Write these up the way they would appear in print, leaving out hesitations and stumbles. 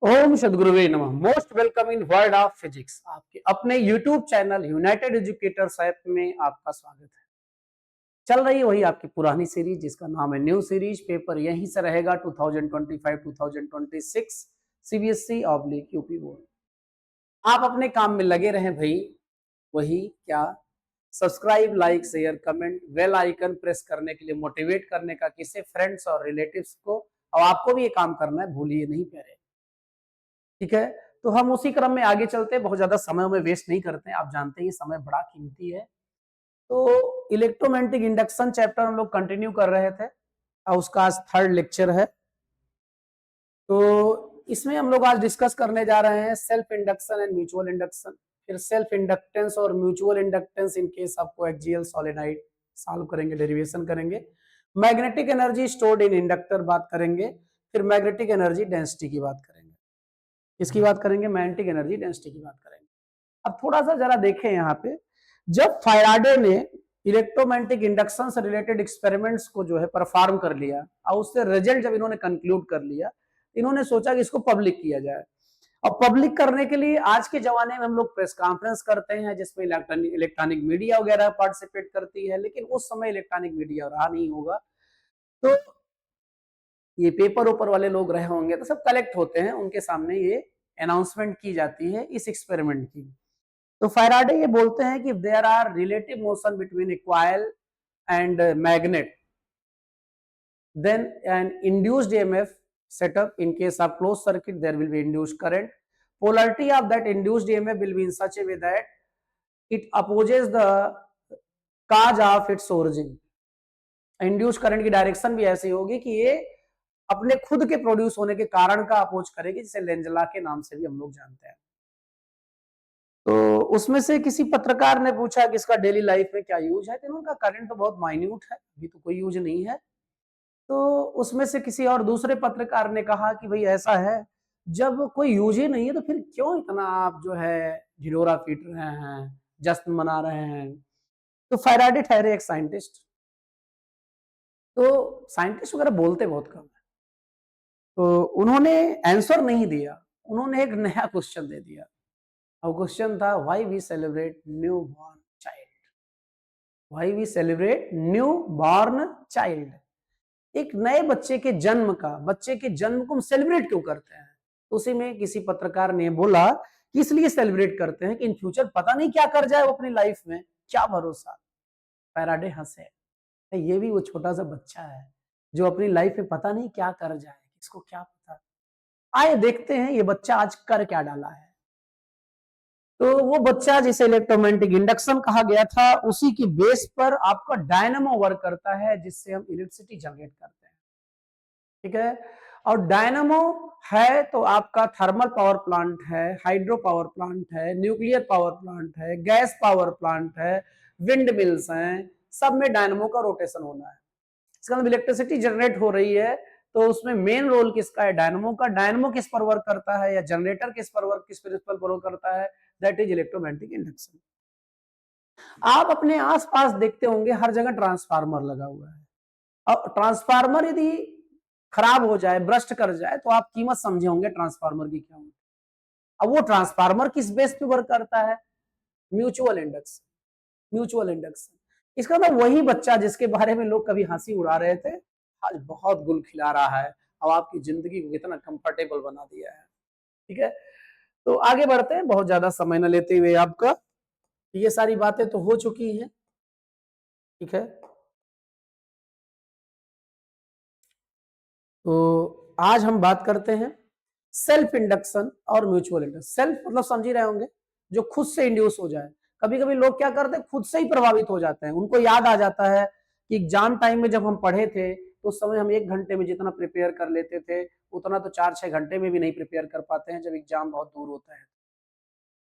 ओम सदगुरुवे नमः। Most welcome in world of physics. आपके अपने YouTube channel United educators app में आपका स्वागत है। चल रही है वही आपकी पुरानी सीरीज जिसका नाम है न्यू सीरीज। पेपर यहीं से रहेगा 2025-2026 सीबीएसई ऑब्लिक यूपी बोर्ड। आप अपने काम में लगे रहें भाई। वही क्या, subscribe, like, share, comment, bell icon press करने के लिए मोटिवेट करने का किसी फ्रेंड्स और रिलेटिव्स को। और आपको भी ये काम करना है, भूलिए नहीं प्यारे। ठीक है, तो हम उसी क्रम में आगे चलते हैं, बहुत ज्यादा समय में वेस्ट नहीं करते हैं। आप जानते हैं ये समय बड़ा कीमती है। तो इलेक्ट्रोमैग्नेटिक इंडक्शन चैप्टर हम लोग कंटिन्यू कर रहे थे और उसका आज थर्ड लेक्चर है। तो इसमें हम लोग आज डिस्कस करने जा रहे हैं self induction and mutual induction, फिर सेल्फ इंडक्टेंस और mutual inductance in case of coaxial solenoid solve करेंगे, डेरिवेशन करेंगे। Magnetic energy stored in inductor बात करेंगे, फिर मैग्नेटिक एनर्जी डेंसिटी की बात करेंगे। इसकी बात करेंगे, मैग्नेटिक एनर्जी डेंसिटी की बात करेंगे। अब थोड़ा सा जरा देखें यहाँ पे, जब फैराडे ने इलेक्ट्रोमैग्नेटिक इंडक्शन से रिलेटेड एक्सपेरिमेंट्स को जो है परफॉर्म कर लिया और उससे रिजल्ट जब इन्होंने कंक्लूड कर लिया, इन्होंने सोचा कि इसको पब्लिक किया जाए। और पब्लिक करने के लिए आज के जमाने में हम लोग प्रेस कॉन्फ्रेंस करते हैं जिसमें इलेक्ट्रॉनिक मीडिया वगैरह पार्टिसिपेट करती है, लेकिन उस समय इलेक्ट्रॉनिक मीडिया रहा नहीं होगा। तो ये पेपर ऊपर वाले लोग रहे होंगे तो सब कलेक्ट होते हैं, उनके सामने ये अनाउंसमेंट की जाती है इस एक्सपेरिमेंट की। तो फैराडे ये बोलते हैं कि there are relative motion between a coil and magnet, then an induced EMF setup. In case of closed circuit there will be induced current. Polarity of that induced EMF will be in such a way that it opposes the cause of its origin. Induce current की direction भी ऐसी होगी कि ये अपने खुद के produce होने के कारण का अपोज करेगी, जिसे लेंजला के नाम से भी हम लोग जानते हैं। तो उसमें से किसी पत्रकार ने पूछा कि इसका डेली लाइफ में क्या यूज है, तो उनका करंट तो बहुत माइन्यूट है, अभी तो कोई यूज नहीं है। तो उसमें से किसी और दूसरे पत्रकार ने कहा कि भाई ऐसा है, जब कोई यूज ही नहीं है तो फिर क्यों इतना आप जो है ढिढोरा पीट रहे हैं, जश्न मना रहे हैं। तो फैराडे ठहरे एक साइंटिस्ट। तो साइंटिस्ट वगैरह बोलते बहुत कम है, तो उन्होंने आंसर नहीं दिया, उन्होंने एक नया क्वेश्चन दे दिया। और क्वेश्चन था, why we celebrate new born child. Why we celebrate new born child, एक नए बच्चे के जन्म को हम सेलिब्रेट क्यों करते हैं। तो उसी में किसी पत्रकार ने बोला कि इसलिए सेलिब्रेट करते हैं कि इन फ्यूचर पता नहीं क्या कर जाए वो अपनी लाइफ में, क्या भरोसा। फैराडे हंसे, ये भी वो छोटा सा बच्चा है जो अपनी लाइफ में पता नहीं क्या कर जाए, इसको क्या पता। आए देखते हैं ये बच्चा आज कर क्या डाला है। तो वो बच्चा जिसे इलेक्ट्रोमैग्नेटिक इंडक्शन कहा गया था, उसी की बेस पर आपका डायनामो वर्क करता है, जिससे हम इलेक्ट्रिसिटी जनरेट करते हैं। ठीक है, और डायनामो है तो आपका थर्मल पावर प्लांट है, हाइड्रो पावर प्लांट है, न्यूक्लियर पावर प्लांट है, गैस पावर प्लांट है, विंड मिल्स हैं, सब में डायनामो का रोटेशन होना है। इसका मतलब इलेक्ट्रिसिटी जनरेट हो रही है, तो उसमें मेन रोल किसका है, डायनामो का। डायनामो किस पर वर्क करता है, या जनरेटर किस प्रिंसिपल पर वर्क करता है, दैट इज इलेक्ट्रोमैग्नेटिक इंडक्शन। आप अपने आसपास देखते होंगे हर जगह ट्रांसफार्मर लगा हुआ है। अब ट्रांसफार्मर यदि खराब हो जाए, ब्रस्ट कर जाए, तो आप कीमत समझे होंगे ट्रांसफार्मर की क्या होगी। अब वो ट्रांसफार्मर किस बेस पे वर्क करता है, म्यूचुअल इंडक्शन। म्यूचुअल इंडक्शन, इसका मतलब वही बच्चा जिसके बारे में लोग कभी हंसी उड़ा रहे थे, आज बहुत गुल खिला रहा है, अब आपकी जिंदगी को कितना कंफर्टेबल बना दिया है। ठीक है, तो आगे बढ़ते हैं, बहुत ज्यादा समय न लेते हुए। आपका ये सारी बातें तो हो चुकी हैं। ठीक है, तो आज हम बात करते हैं सेल्फ इंडक्शन और म्यूचुअल इंडक्शन। सेल्फ मतलब समझ ही रहे होंगे, जो खुद से इंड्यूस हो जाए। कभी कभी लोग क्या करते हैं, खुद से ही प्रभावित हो जाते हैं। उनको याद आ जाता है कि एग्जाम टाइम में जब हम पढ़े थे तो उस समय हम 1 घंटे में जितना प्रिपेयर कर लेते थे, उतना तो 4-6 घंटे में भी नहीं प्रिपेयर कर पाते हैं जब एग्जाम बहुत दूर होता है।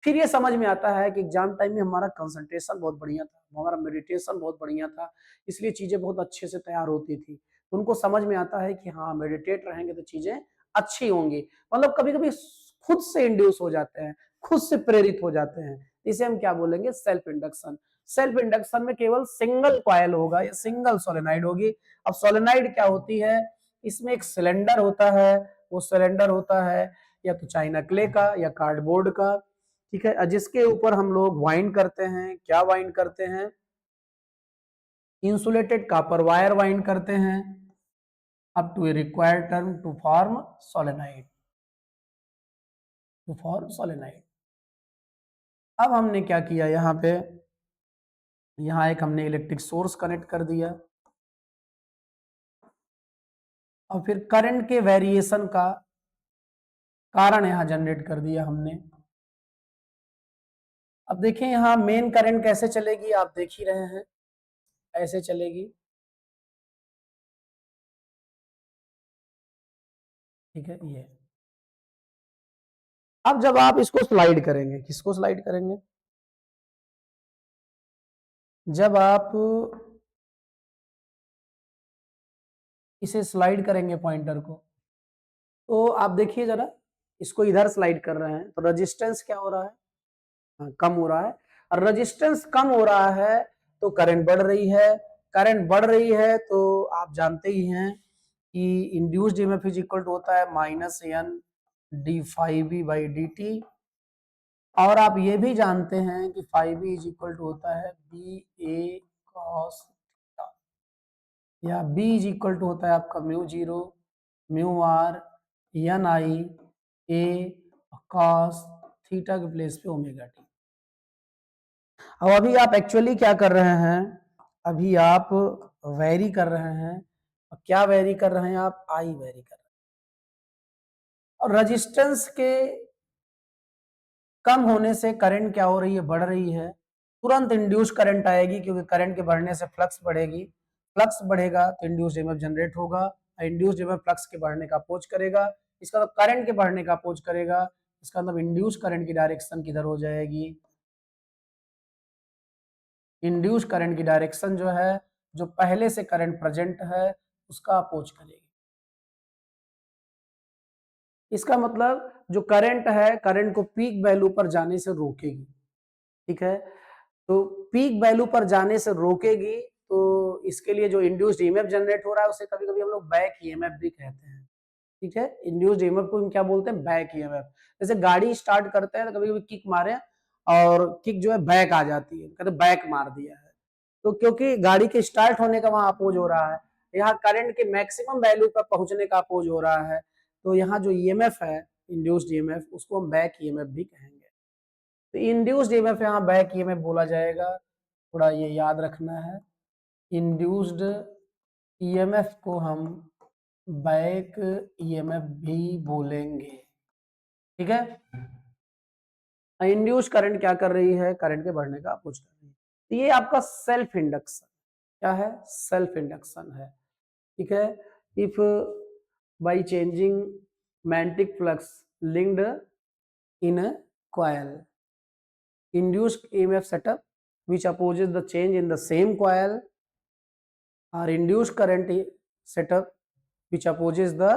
फिर ये समझ में आता है कि एग्जाम टाइम में हमारा कंसंट्रेशन बहुत बढ़िया था, हमारा मेडिटेशन बहुत बढ़िया था, इसलिए चीजें बहुत अच्छे से तैयार होती थी। तो उनको समझ में आता है कि हाँ, मेडिटेट रहेंगे तो चीजें अच्छी होंगी। मतलब कभी कभी खुद से इंड्यूस हो जाते हैं, खुद से प्रेरित हो जाते हैं, इसे हम क्या बोलेंगे, सेल्फ इंडक्शन। सेल्फ इंडक्शन में केवल सिंगल कॉइल होगा या सिंगल सोलेनाइड होगी। अब सोलेनाइड क्या होती है, इसमें एक सिलेंडर होता है, वो सिलेंडर होता है या तो चाइना क्ले का या कार्डबोर्ड का, ठीक है, जिसके ऊपर हम लोग वाइंड करते हैं। क्या वाइंड करते हैं? इंसुलेटेड कॉपर वायर वाइंड करते हैं up to a required term to form solenoid, to form solenoid. अब हमने क्या किया यहाँ पे, यहाँ एक हमने इलेक्ट्रिक सोर्स कनेक्ट कर दिया और फिर करंट के वेरिएशन का कारण यहाँ जनरेट कर दिया हमने। अब देखिए यहाँ मेन करंट कैसे चलेगी, आप देख ही रहे हैं, ऐसे चलेगी, ठीक है ये। अब जब आप इसको स्लाइड करेंगे, किसको स्लाइड करेंगे? जब आप इसे स्लाइड करेंगे पॉइंटर को, तो आप देखिए जरा, इसको इधर स्लाइड कर रहे हैं तो रेजिस्टेंस क्या हो रहा है? कम हो रहा है। और रेजिस्टेंस कम हो रहा है तो करंट बढ़ रही है। करंट बढ़ रही है तो आप जानते ही हैं कि induced EMF is equal to होता है minus N d phi B by D t. और आप ये भी जानते हैं कि phi B is equal to होता है बी ए कॉस, या बी इज इक्वल टू होता है आपका mu zero mu r N I A cos theta के प्लेस पे ओमेगा टी। अब अभी आप एक्चुअली क्या कर रहे हैं, अभी आप वेरी कर रहे हैं। क्या वेरी कर रहे हैं आप? आई वेरी कर रहे हैं। और रेजिस्टेंस के कम होने से करंट क्या हो रही है? बढ़ रही है। तुरंत इंड्यूस करंट आएगी क्योंकि करंट के बढ़ने से फ्लक्स बढ़ेगी। फ्लक्स बढ़ेगा तो इंड्यूस्ड ईएमएफ जनरेट होगा। इंड्यूस्ड ईएमएफ फ्लक्स के बढ़ने का अपोज करेगा, इसका मतलब करंट के बढ़ने का अपोज करेगा। इसका मतलब इंड्यूस करंट की डायरेक्शन किधर हो जाएगी? इंड्यूस करंट की डायरेक्शन जो है, जो पहले से करंट प्रेजेंट है उसका अपोज करेगी। इसका मतलब जो करंट है, करंट को पीक वैल्यू पर जाने से रोकेगी, ठीक है। तो पीक वैल्यू पर जाने से रोकेगी, तो इसके लिए जो इंड्यूस्ड ईएमएफ जनरेट हो रहा है उसे कभी कभी हम लोग बैक ईएमएफ भी कहते हैं, ठीक है। इंड्यूस्ड ईएमएफ को हम क्या बोलते हैं? Back EMF. जैसे गाड़ी स्टार्ट करते हैं तो कभी कभी किक मारे और किक जो है बैक आ जाती है, कहते बैक मार दिया है, तो क्योंकि गाड़ी के स्टार्ट होने का वहां अपोज हो रहा है, यहाँ करंट के मैक्सिमम वैल्यू पर पहुंचने का अपोज हो रहा है, तो यहाँ जो ईएमएफ है इंड्यूस्ड ईएमएफ, उसको हम बैक ईएमएफ भी कहेंगे। तो इंड्यूस्ड ईएमएफ यहाँ बैक ईएमएफ बोला जाएगा, थोड़ा ये याद रखना है। इंड्यूस्ड ईएमएफ को हम बैक ईएमएफ भी बोलेंगे, ठीक है। इंड्यूस करंट क्या कर रही है? करंट के बढ़ने का अपोज कर रही है। तो ये आपका सेल्फ इंडक्शन क्या है? सेल्फ इंडक्शन है, ठीक है। If by changing magnetic flux linked in a coil, induced EMF setup which opposes the change in the same coil, or induced current setup which opposes the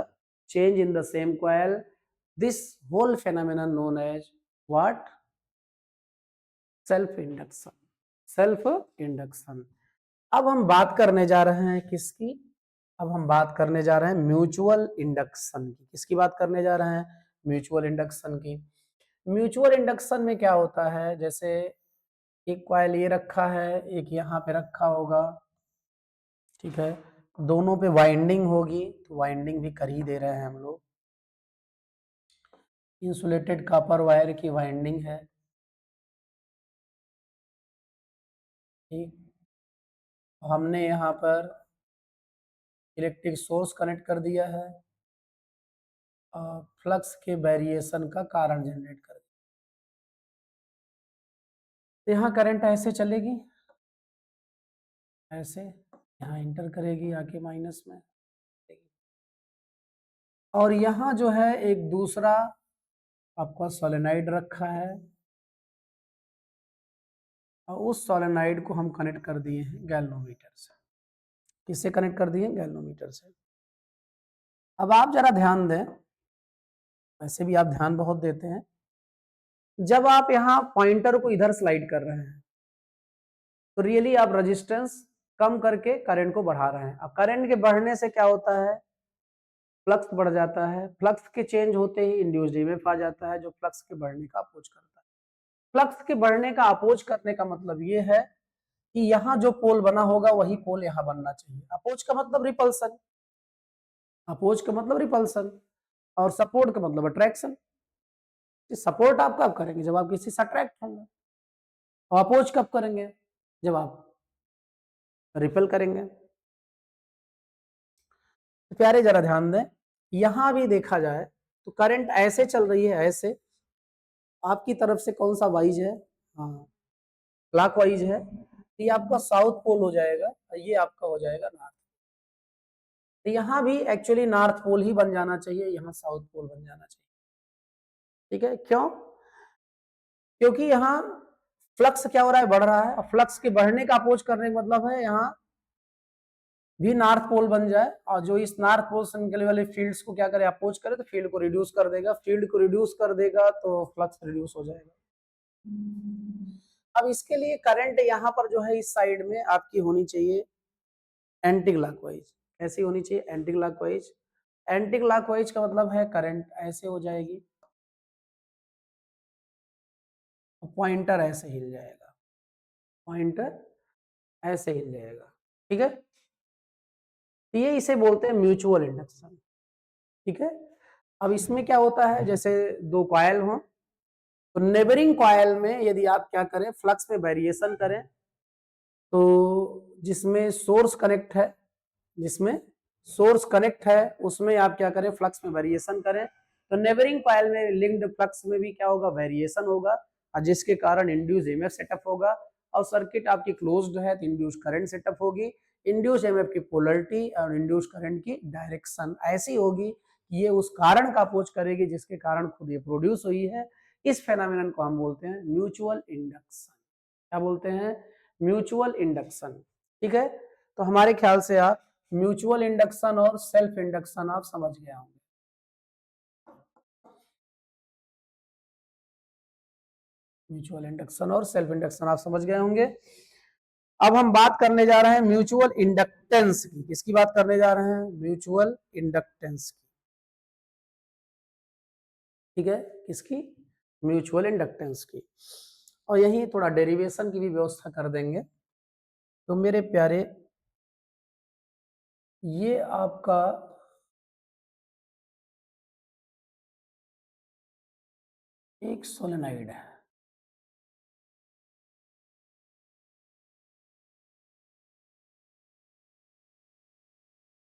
change in the same coil. This whole phenomenon known as what? Self induction. Self induction. अब हम बात करने जा रहे हैं किसकी? अब हम बात करने जा रहे हैं म्यूचुअल इंडक्शन की। किसकी बात करने जा रहे हैं? म्यूचुअल इंडक्शन की। म्यूचुअल इंडक्शन में क्या होता है, जैसे एक कॉइल ये रखा है, एक यहाँ पे रखा होगा, ठीक है, दोनों पे वाइंडिंग होगी, तो वाइंडिंग भी कर ही दे रहे हैं हम लोग। इंसुलेटेड कॉपर वायर की वाइंडिंग है, ठीक। हमने यहाँ पर इलेक्ट्रिक सोर्स कनेक्ट कर दिया है और फ्लक्स के वेरिएशन का कारण जनरेट कर दिया। तो यहाँ करंट ऐसे चलेगी, ऐसे यहाँ इंटर करेगी आके माइनस में, और यहाँ जो है एक दूसरा आपका सोलेनाइड रखा है और उस सोलेनाइड को हम कनेक्ट कर दिए हैं गैल्वेनोमीटर से। किससे कनेक्ट कर दिए? गैल्वेनोमीटर से। अब आप जरा ध्यान दें, वैसे भी आप ध्यान बहुत देते हैं, जब आप यहाँ पॉइंटर को इधर स्लाइड कर रहे हैं तो रियली आप रेजिस्टेंस कम करके करंट को बढ़ा रहे हैं। अब करंट के बढ़ने से क्या होता है? फ्लक्स बढ़ जाता है, फ्लक्स के चेंज होते ही इंड्यूस्ड ईएमएफ आ जाता है जो फ्लक्स के बढ़ने का अपोज करता है। फ्लक्स के बढ़ने का अपोज करने का मतलब ये है कि यहाँ जो पोल बना होगा वही पोल यहाँ बनना चाहिए। अपोज का मतलब रिपल्सन, अपोज का मतलब रिपल्सन, और सपोर्ट का मतलब अट्रैक्शन। सपोर्ट आप कब करेंगे? जब आप किसी से अट्रैक्ट होंगे। और अपोज कब करेंगे? जब आप रिपेल करेंगे। तो प्यारे जरा ध्यान दें, यहां भी देखा जाए तो करंट ऐसे चल रही है, ऐसे आपकी तरफ से कौन सा वाइज है? हाँ, क्लॉक वाइज है। ये आपका साउथ पोल हो जाएगा और ये आपका हो जाएगा नॉर्थ। तो यहाँ भी एक्चुअली नॉर्थ पोल ही बन जाना चाहिए, यहाँ साउथ पोल बन जाना चाहिए। ठीक है, क्यों? क्योंकि यहाँ फ्लक्स क्या हो रहा है? बढ़ रहा है। और फ्लक्स के बढ़ने का अपोज करने का मतलब है यहाँ भी नॉर्थ पोल बन जाए, और जो इस नॉर्थ पोल से निकले वाले फील्ड्स को क्या करे? अपोज करे, तो फील्ड को रिड्यूस कर देगा। फील्ड को रिड्यूस कर देगा तो फ्लक्स रिड्यूस हो जाएगा। अब इसके लिए करंट यहाँ पर जो है इस साइड में आपकी होनी चाहिए एंटी क्लॉकवाइज। ऐसी होनी चाहिए एंटी क्लॉकवाइज। एंटी क्लॉकवाइज का मतलब है करंट ऐसे हो जाएगी, पॉइंटर ऐसे हिल जाएगा, पॉइंटर ऐसे हिल जाएगा। ठीक है, तो ये इसे बोलते हैं म्यूचुअल इंडक्शन। ठीक है, अब इसमें क्या होता है, जैसे दो कॉइल हो, तो नेबरिंग कॉइल में यदि आप क्या करें, फ्लक्स में वेरिएशन करें, तो जिसमें सोर्स कनेक्ट है, जिसमें सोर्स कनेक्ट है उसमें आप क्या करें? फ्लक्स में वेरिएशन करें, तो नेबरिंग कॉइल में लिंक्ड फ्लक्स में भी क्या होगा? वेरिएशन होगा, और जिसके कारण इंड्यूस ईएमएफ सेटअप होगा। और सर्किट आपकी क्लोज्ड है तो इंड्यूस करंट सेटअप होगी। इंड्यूस ईएमएफ की पोलरिटी और इंड्यूस करंट की डायरेक्शन ऐसी होगी कि ये उस कारण का अपोज करेगी जिसके कारण खुद ये प्रोड्यूस हुई है। इस फेनोमेनन को हम बोलते हैं म्यूचुअल इंडक्शन। क्या बोलते हैं? Mutual induction. ठीक है, तो हमारे ख्याल से आप म्यूचुअल इंडक्शन और सेल्फ इंडक्शन आप समझ गए होंगे। म्यूचुअल इंडक्शन और सेल्फ इंडक्शन आप समझ गए होंगे। अब हम बात करने जा रहे हैं म्यूचुअल इंडक्टेंस की। किसकी बात करने जा रहे हैं? म्यूचुअल इंडक्टेंस की। ठीक है, किसकी? म्यूचुअल इंडक्टेंस की। और यही थोड़ा डेरिवेशन की भी व्यवस्था कर देंगे। तो मेरे प्यारे, ये आपका एक सोलेनाइड है।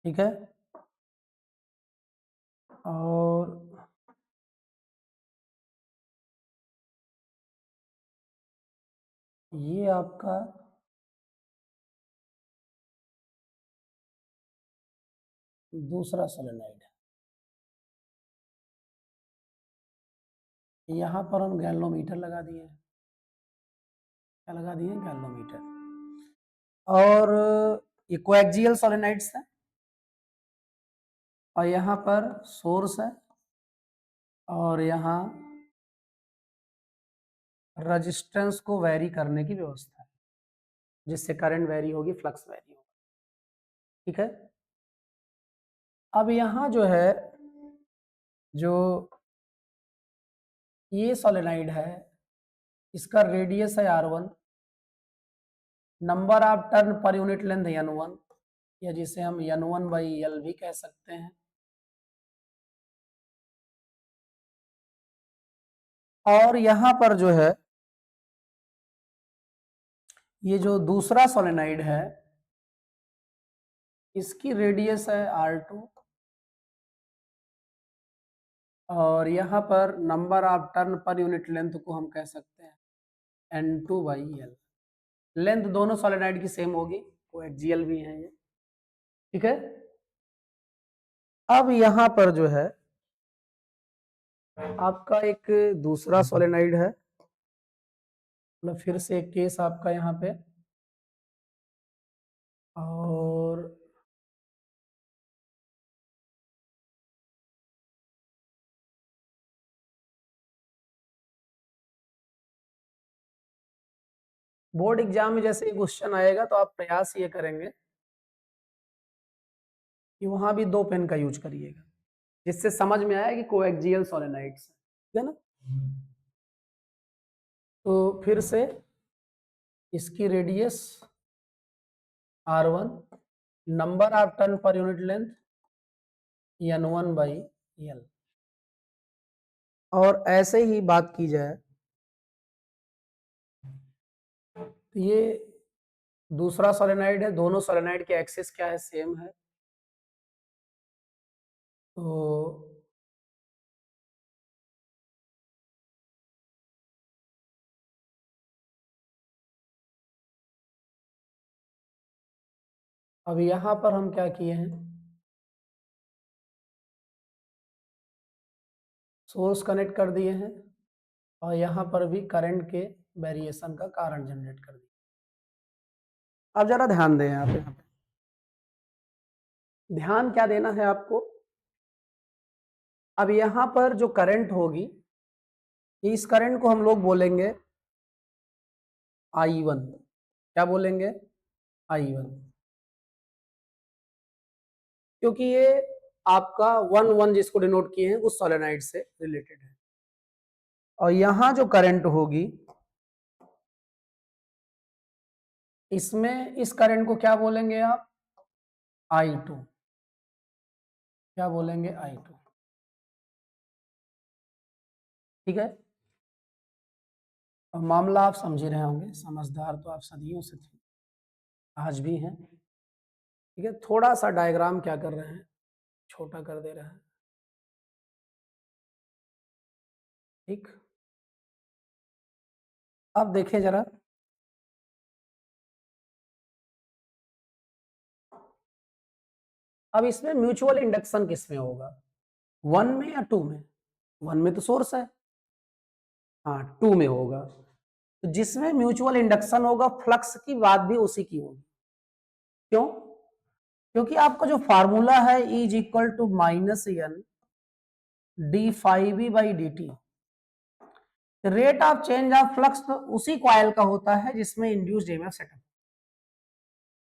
ठीक है, और ये आपका दूसरा सोलेनाइड है। यहां पर हम गैल्वेनोमीटर लगा दिए हैं। क्या लगा दिए? गैल्वेनोमीटर। और ये कोएक्सियल सोलेनाइड्स है, और यहाँ पर सोर्स है, और यहाँ रेजिस्टेंस को वेरी करने की व्यवस्था है, जिससे करंट वेरी होगी, फ्लक्स वेरी होगा। ठीक है, अब यहाँ जो है, जो ये सोलेनाइड है, इसका रेडियस है R1, number of turn per unit length N1, या जिसे हम N1/L भी कह सकते हैं। और यहाँ पर जो है, ये जो दूसरा सोलेनाइड है, इसकी रेडियस है R2, और यहाँ पर number of turn per unit length को हम कह सकते हैं N2/L। लेंथ दोनों सोलेनाइड की सेम होगी, कोएक्सियल भी है ये। ठीक है, अब यहाँ पर जो है आपका एक दूसरा सोलेनाइड है, मतलब फिर से एक केस आपका यहाँ पे, और बोर्ड एग्जाम में जैसे क्वेश्चन आएगा तो आप प्रयास ये करेंगे कि वहां भी 2 पेन का यूज करिएगा। जिससे समझ में आया कि कोएक्सियल सोलेनोइड्स है ना। तो फिर से इसकी radius r1, number of turn per unit length n1/L। और ऐसे ही बात की जाए तो ये दूसरा सोलेनोइड है, दोनों सोलेनोइड के एक्सिस क्या है, सेम है। तो अब यहां पर हम क्या किए हैं, सोर्स कनेक्ट कर दिए हैं और यहां पर भी करंट के वेरिएशन का कारण जनरेट कर दिया। अब जरा ध्यान दें आप यहाँ पे, ध्यान क्या देना है आपको। अब यहां पर जो करंट होगी, इस करंट को हम लोग बोलेंगे I1। क्या बोलेंगे, I1, क्योंकि ये आपका 1 जिसको डिनोट किए हैं उस सोलेनोइड से रिलेटेड है। और यहां जो करंट होगी, इसमें इस करंट को क्या बोलेंगे आप, I2। क्या बोलेंगे, I2। ठीक है। अब मामला आप समझ ही रहे होंगे, समझदार तो आप सदियों से थे, आज भी हैं। ठीक है, थोड़ा सा डायग्राम क्या कर रहे हैं, छोटा कर दे रहे हैं। ठीक, अब देखें जरा, अब इसमें म्यूचुअल इंडक्शन किसमें होगा, 1 में या 2 में। 1 में तो सोर्स है, हाँ 2 में होगा। तो जिसमें म्यूचुअल इंडक्शन होगा, फ्लक्स की बात भी उसी की होगी। क्यों, क्योंकि आपका जो फार्मूला है E = -n d∅b/dt, rate of change of flux तो उसी कॉइल का होता है जिसमें इंड्यूस्ड ईएमएफ सेटअप।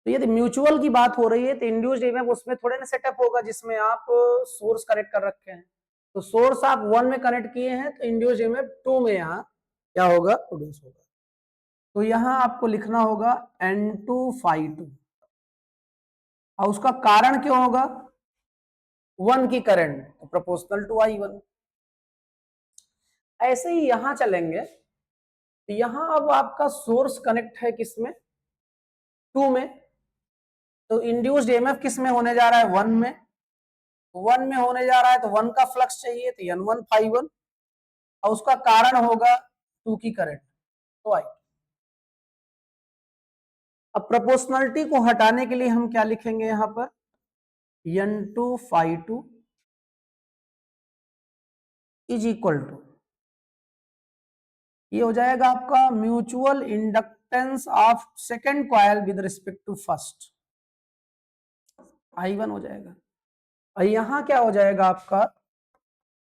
तो यदि म्यूचुअल की बात हो रही है तो इंड्यूस्ड ईएमएफ उसमें थोड़े ना सेटअप होगा जिसमें आप सोर्स कनेक्ट कर रखे हैं। तो सोर्स आप 1 में कनेक्ट किए हैं तो इंड्यूस्ड ईएमएफ 2 में यहाँ क्या होगा, प्रोड्यूस होगा। तो यहां आपको लिखना होगा N2∅2, और उसका कारण क्यों होगा, 1 की करंट प्रोपोर्शनल टू I1। ऐसे ही यहां चलेंगे तो यहां अब आपका सोर्स कनेक्ट है किसमें, 2 में। तो इंड्यूस्ड ईएमएफ किस में होने जा रहा है, 1 में। 1 में होने जा रहा है तो 1 का फ्लक्स चाहिए, तो N1∅1, और उसका कारण होगा 2 की करंट, तो I। अब प्रोपोर्शनलिटी को हटाने के लिए हम क्या लिखेंगे यहां पर, N2∅2 = ये हो जाएगा आपका mutual inductance of second coil with respect to first, I1 हो जाएगा। और यहां क्या हो जाएगा आपका,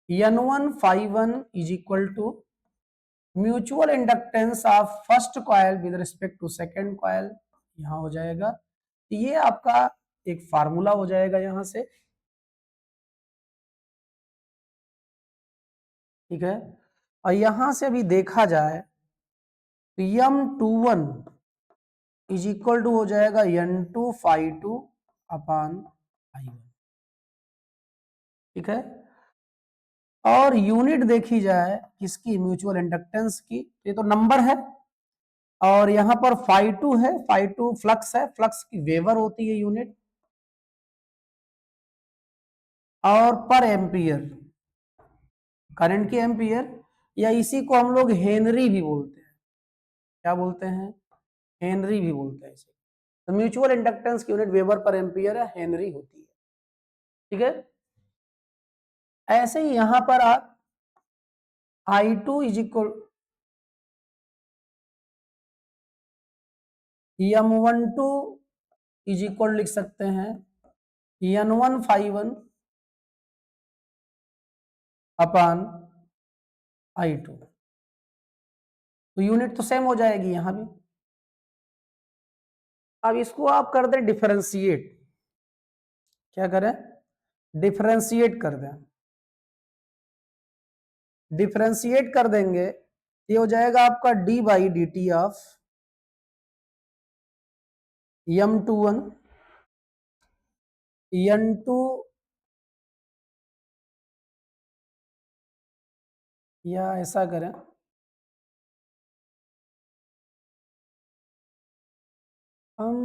N1∅1 = mutual inductance of first coil with respect to second coil, यहां हो जाएगा। ये आपका एक फार्मूला हो जाएगा यहां से। ठीक है, और यहां से अभी देखा जाए तो M21 = हो जाएगा N2∅2/I1। ठीक है, और यूनिट देखी जाए किसकी, म्यूचुअल इंडक्टेंस की, ये तो नंबर है। और यहां पर ∅2 है, ∅2 फ्लक्स है, फ्लक्स की वेबर होती है यूनिट, और पर एम्पियर करंट की एम्पियर, या इसी को हम लोग हेनरी भी बोलते हैं। क्या बोलते हैं, हेनरी भी बोलते हैं इसे। तो म्यूचुअल इंडक्टेंस की यूनिट वेबर पर एम्पियर है, हेनरी होती है। ठीक है, ऐसे ही यहां पर आप I2 = M12 लिख सकते हैं N1∅1/I2। तो यूनिट तो सेम हो जाएगी यहां भी। अब इसको आप कर दें डिफरेंशिएट, क्या करें, डिफरेंशिएट कर दें। डिफरेंशिएट कर देंगे, ये हो जाएगा आपका d by D t of M21 N2, या ऐसा करें, हम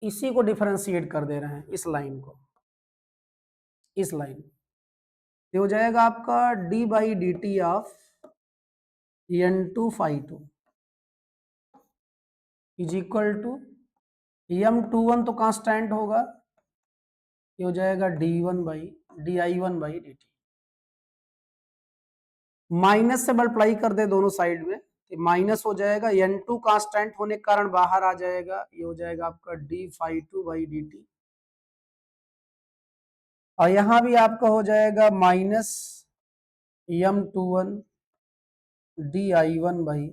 इसी को डिफरेंशिएट कर दे रहे हैं, इस लाइन को, इस लाइन, ये हो जाएगा आपका d by D t of N2 phi 2 is equal to M21 तो कांस्टेंट होगा, ये हो जाएगा D1 by DI1 by D t, minus से मल्टीप्लाई कर दे दोनों साइड में, माइनस हो जाएगा, N2 कांस्टेंट होने के कारण बाहर आ जाएगा, ये हो जाएगा आपका D phi 2 by D t, और यहां भी आपका हो जाएगा माइनस M21 DI1 बाई।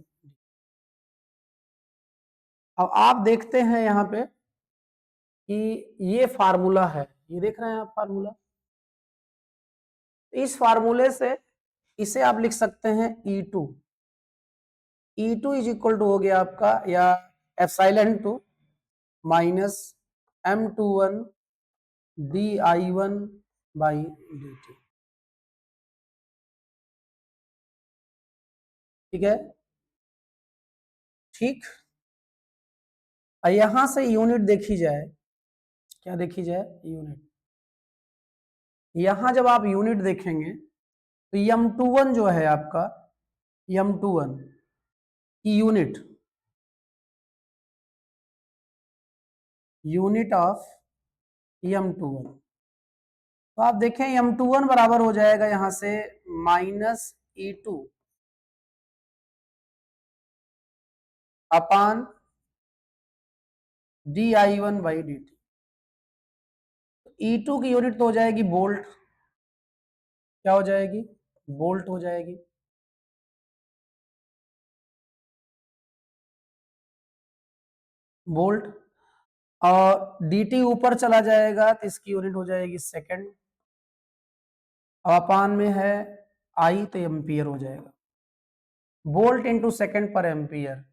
अब आप देखते हैं यहाँ पे कि ये फार्मूला है, ये देख रहे हैं आप फार्मूला, इस फार्मूले से इसे आप लिख सकते हैं E2, E2 is equal to हो गया आपका, या epsilon 2 minus M21 DI1 by D t, ठीक है, ठीक। यहां से यूनिट देखी जाए, क्या देखी जाए, यूनिट, यहां जब आप यूनिट देखेंगे तो M21 जो है आपका, M21 की यूनिट, यूनिट ऑफ M21, तो आप देखें M21 बराबर हो जाएगा यहां से minus E2 upon DI1 by D T, E2 की यूनिट तो हो जाएगी बोल्ट, क्या हो जाएगी, बोल्ट हो जाएगी, बोल्ट, और dt ऊपर चला जाएगा तो इसकी यूनिट हो जाएगी सेकंड, अपान में है आई तो एम्पियर हो जाएगा, वोल्ट इनटू सेकंड पर एम्पियर,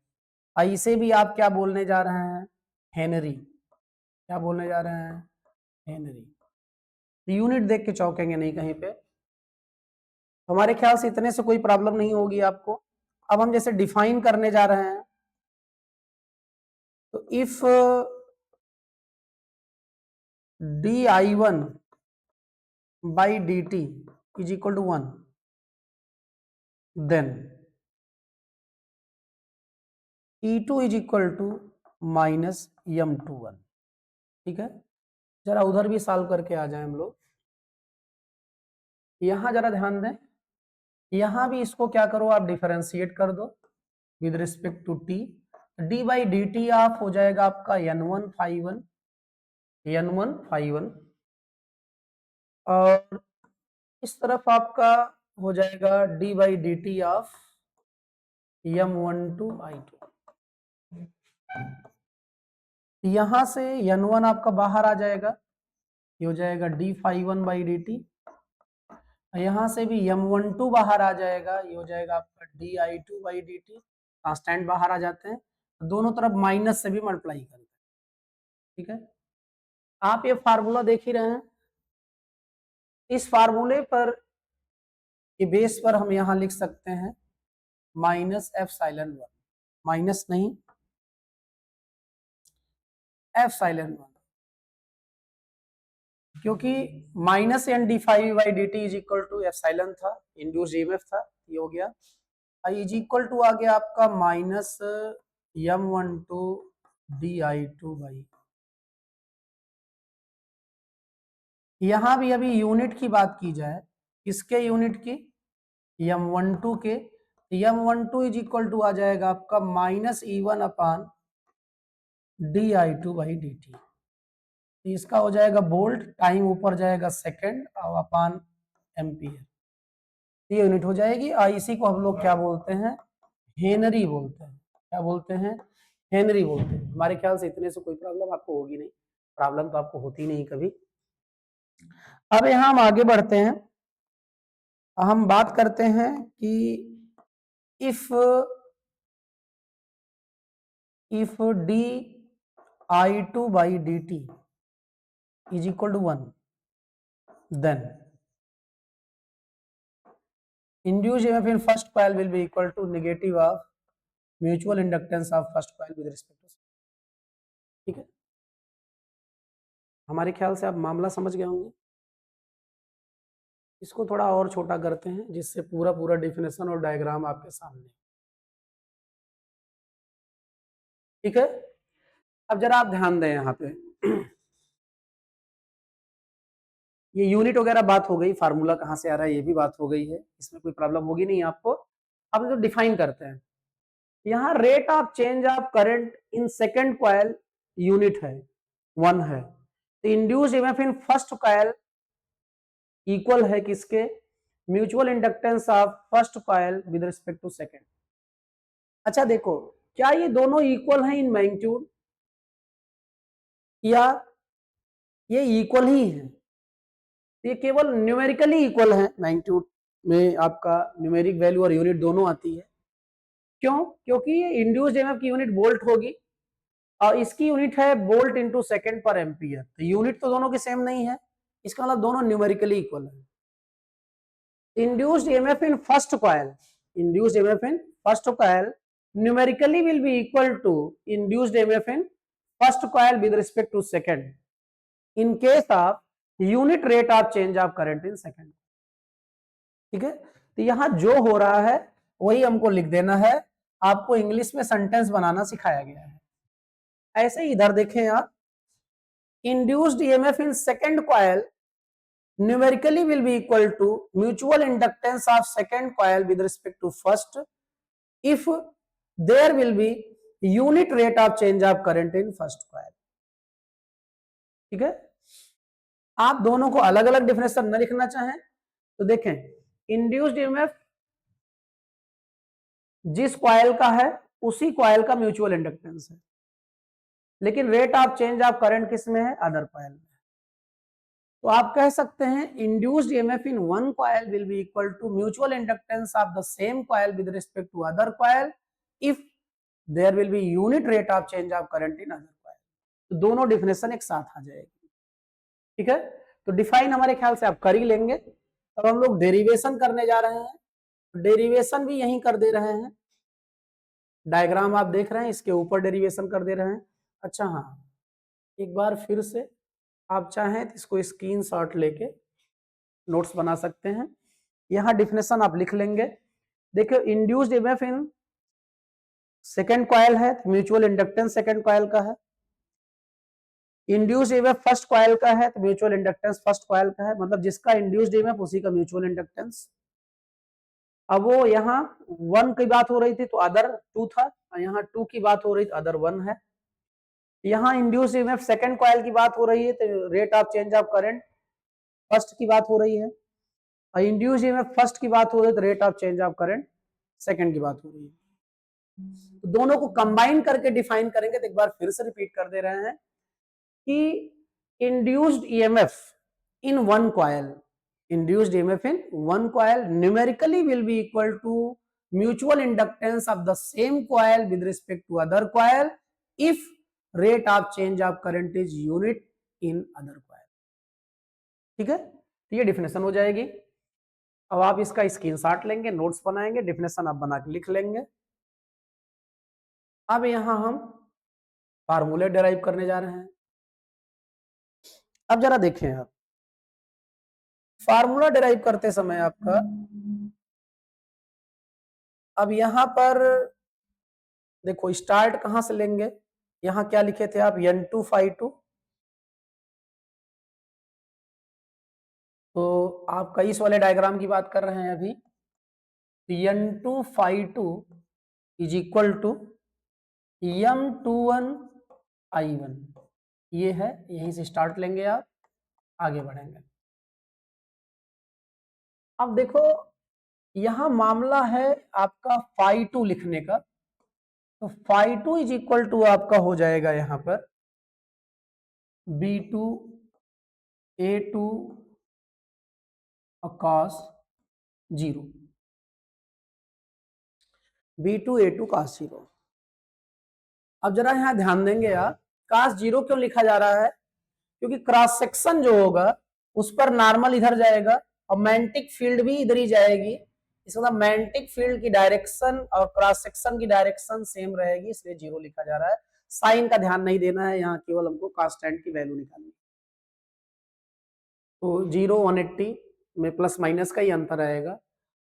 इसे भी आप क्या बोलने जा रहे हैं, हेनरी, क्या बोलने जा रहे हैं, हेनरी। यूनिट देख के चौंकेंगे नहीं कहीं पे, हमारे ख्याल से इतने से कोई प्रॉब्लम नहीं होगी आपको। अब हम जैसे डिफाइन करने जा रहे हैं, तो if DI1 by D T is equal to 1, then E2 is equal to minus M21, ठीक है। जरा उधर भी सॉल्व करके आ जाए हम लोग, यहां जरा ध्यान दें, यहां भी इसको क्या करो आप, डिफरेंशिएट कर दो with respect to t, d by D t of हो जाएगा आपका N1 phi 1, N1 phi 1, और इस तरफ आपका हो जाएगा d by D t of M12 I2, यहां से N1 आपका बाहर आ जाएगा, ये हो जाएगा d phi 1 by D T, यहां से भी M12 बाहर आ जाएगा, ये हो जाएगा आपका DI2 by D T, constant बाहर आ जाते हैं, दोनों तरफ माइनस से भी मल्टीप्लाई करते हैं, ठीक है। आप ये फार्मूला देख ही रहे हैं, इस फार्मूले पर के बेस पर हम यहां लिख सकते हैं माइनस एप्सिलॉन 1, माइनस नहीं एप्सिलॉन 1, क्योंकि minus N d phi by D T is equal to epsilon था, इंड्यूस ईएमएफ था, ये हो गया, इज इक्वल टू आ गया आपका माइनस M12 DI2 बाई, यहां भी अभी यूनिट की बात की जाए, किसके यूनिट की, M12 के, M12 इज इक्वल टू आ जाएगा आपका minus E1 upon DI2 by D T, इसका हो जाएगा बोल्ट, टाइम ऊपर जाएगा सेकंड और अपान एम्पियर, ये यूनिट हो जाएगी, और इसी को हम लोग क्या बोलते हैं, हेनरी बोलते हैं, क्या बोलते हैं, हेनरी बोलते हैं। हमारे ख्याल से इतने से कोई प्रॉब्लम आपको होगी नहीं, प्रॉब्लम तो आपको होती नहीं कभी। अब यहां हम आगे बढ़ते हैं, हम बात करते हैं कि if d I two by D T is equal to 1, then induced EMF in first coil will be equal to negative of mutual inductance of first coil with respect to, ठीक है। हमारे ख्याल से आप मामला समझ गए होंगे। इसको थोड़ा और छोटा करते हैं जिससे पूरा पूरा डेफिनेशन और डायग्राम आपके सामने, ठीक है। अब जरा आप ध्यान दें यहाँ पे ये यूनिट वगैरह बात हो गई, फार्मूला कहाँ से आ रहा है ये भी बात हो गई है, इसमें कोई प्रॉब्लम होगी नहीं आपको। अब जो डिफाइन करते हैं, यहाँ rate of change of current in second coil unit है 1 है, तो induce EMF in first coil equal है किसके, mutual inductance of first coil with respect to second. अच्छा देखो, क्या ये दोनों इक्वल हैं इन मैग्नीट्यूड या ये इक्वल ही है? ये केवल न्यूमेरिकली इक्वल है, मैग्नीट्यूड में आपका न्यूमेरिक वैल्यू और यूनिट दोनों आती है। क्यों? क्योंकि ये इंड्यूस्ड ईएमएफ की यूनिट वोल्ट होगी और इसकी यूनिट है वोल्ट इनटू सेकंड पर एम्पियर, तो यूनिट तो दोनों की सेम नहीं है, इसका मतलब दोनों न्यूमेरिकली इक्वल है। Induced EMF in first coil, induced EMF in first coil numerically will be equal to induced EMF in first coil with respect to second in case of unit rate of change of current in second, ठीक है। तो यहां जो हो रहा है वही हमको लिख देना है, आपको इंग्लिश में सेंटेंस बनाना सिखाया गया है। ऐसे ही इधर देखें आप, induced EMF in second coil numerically will be equal to mutual inductance of second coil with respect to first if there will be unit rate of change of current in first coil, ठीक है। आप दोनों को अलग अलग definition न लिखना चाहें तो देखें, इंड्यूस्ड ईएमएफ जिस कॉइल का है उसी कॉइल का म्यूचुअल इंडक्टेंस है, लेकिन rate of change of current किस में है, अदर कॉइल में। तो आप कह सकते हैं induced EMF in one coil will be equal to mutual inductance of the same coil with respect to other coil if there will be unit rate of change of current in other coil. तो दोनों definition एक साथ आ जाएगी, ठीक है। तो define हमारे ख्याल से आप कर ही लेंगे। अब हम लोग डेरिवेशन करने जा रहे हैं, डेरिवेशन भी यहीं कर दे रहे हैं, डायग्राम आप देख रहे हैं, इसके ऊपर डेरिवेशन कर दे रहे हैं। अच्छा हाँ, एक बार फिर से आप चाहें तो इसको स्क्रीनशॉट लेके नोट्स बना सकते हैं, यहाँ डिफिनेशन आप लिख लेंगे। देखिए इंड्यूस्ड ईएमएफ इन सेकेंड कॉइल है, म्यूचुअल इंडक्टेंस सेकेंड कॉइल का है। इंड्यूस्ड ईएमएफ फर्स्ट कॉइल का है तो म्यूचुअल इंडक्टेंस फर्स्ट कॉइल का है, मतलब जिसका इंड्यूस्ड ईएमएफ उसी का म्यूचुअल इंडक्टेंस। अब वो यहाँ 1 की बात हो रही थी तो अदर 2 था, यहाँ 2 की बात हो रही तो अदर 1 है। यहाँ इंड्यूस्ड ईएमएफ सेकंड कॉइल की बात हो रही है तो rate of change of current first की बात हो रही है, और इंड्यूस्ड ईएमएफ फर्स्ट की बात हो रही है तो rate of change of current second की बात हो रही है। तो दोनों को कंबाइन करके डिफाइन करेंगे, तो एक बार फिर से रिपीट कर दे रहे हैं कि induced EMF in one coil, induced EMF in one coil numerically will be equal to mutual inductance of the same coil with respect to other coil if rate of change of current is unit in other coil, ठीक है। तो ये definition हो जाएगी। अब आप इसका screenshot लेंगे, नोट्स बनाएंगे, डिफिनेशन आप बना के लिख लेंगे। अब यहां हम फार्मूले डेराइव करने जा रहे हैं। अब जरा देखें आप, फार्मूला डेराइव करते समय आपका, अब यहां पर देखो स्टार्ट कहां से लेंगे, यहां क्या लिखे थे आप, N2 Phi2, तो आप इस वाले डायग्राम की बात कर रहे हैं अभी, N2 Phi2 is equal to M21 I1, ये है, यहीं से स्टार्ट लेंगे आप, आगे बढ़ेंगे। अब देखो यहां मामला है आपका Phi2 लिखने का, तो Phi2 इज इक्वल टू आपका हो जाएगा यहां पर B2 A2 और cos 0, B2A2 cos 0। अब जरा यहां ध्यान देंगे आप, cos 0 क्यों लिखा जा रहा है? क्योंकि क्रॉस सेक्शन जो होगा उस पर नॉर्मल इधर जाएगा और मैग्नेटिक फील्ड भी इधर ही जाएगी। इसका मतलब मैग्नेटिक फील्ड की डायरेक्शन और क्रॉस सेक्शन की डायरेक्शन सेम रहेगी, इसलिए 0 लिखा जा रहा है। साइन का ध्यान नहीं देना है, यहाँ केवल हमको कांस्टेंट की वैल्यू निकालनी है। तो 0 180 में प्लस माइनस का ही अंतर आएगा।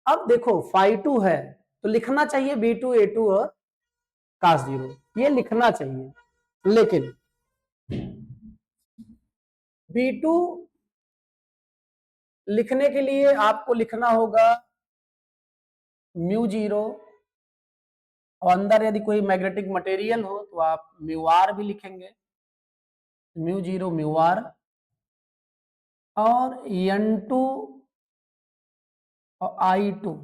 अब देखो फाई 2 है तो लिखना चाहिए B2A2 और cos 0, ये लिखना चाहिए, लेकिन B2 लिखने के लिए आपको लिखना होगा म्यू 0, और अंदर यदि कोई मैग्नेटिक मटेरियल हो तो आप म्यू आर भी लिखेंगे, म्यू 0 म्यू आर, और N2 और I2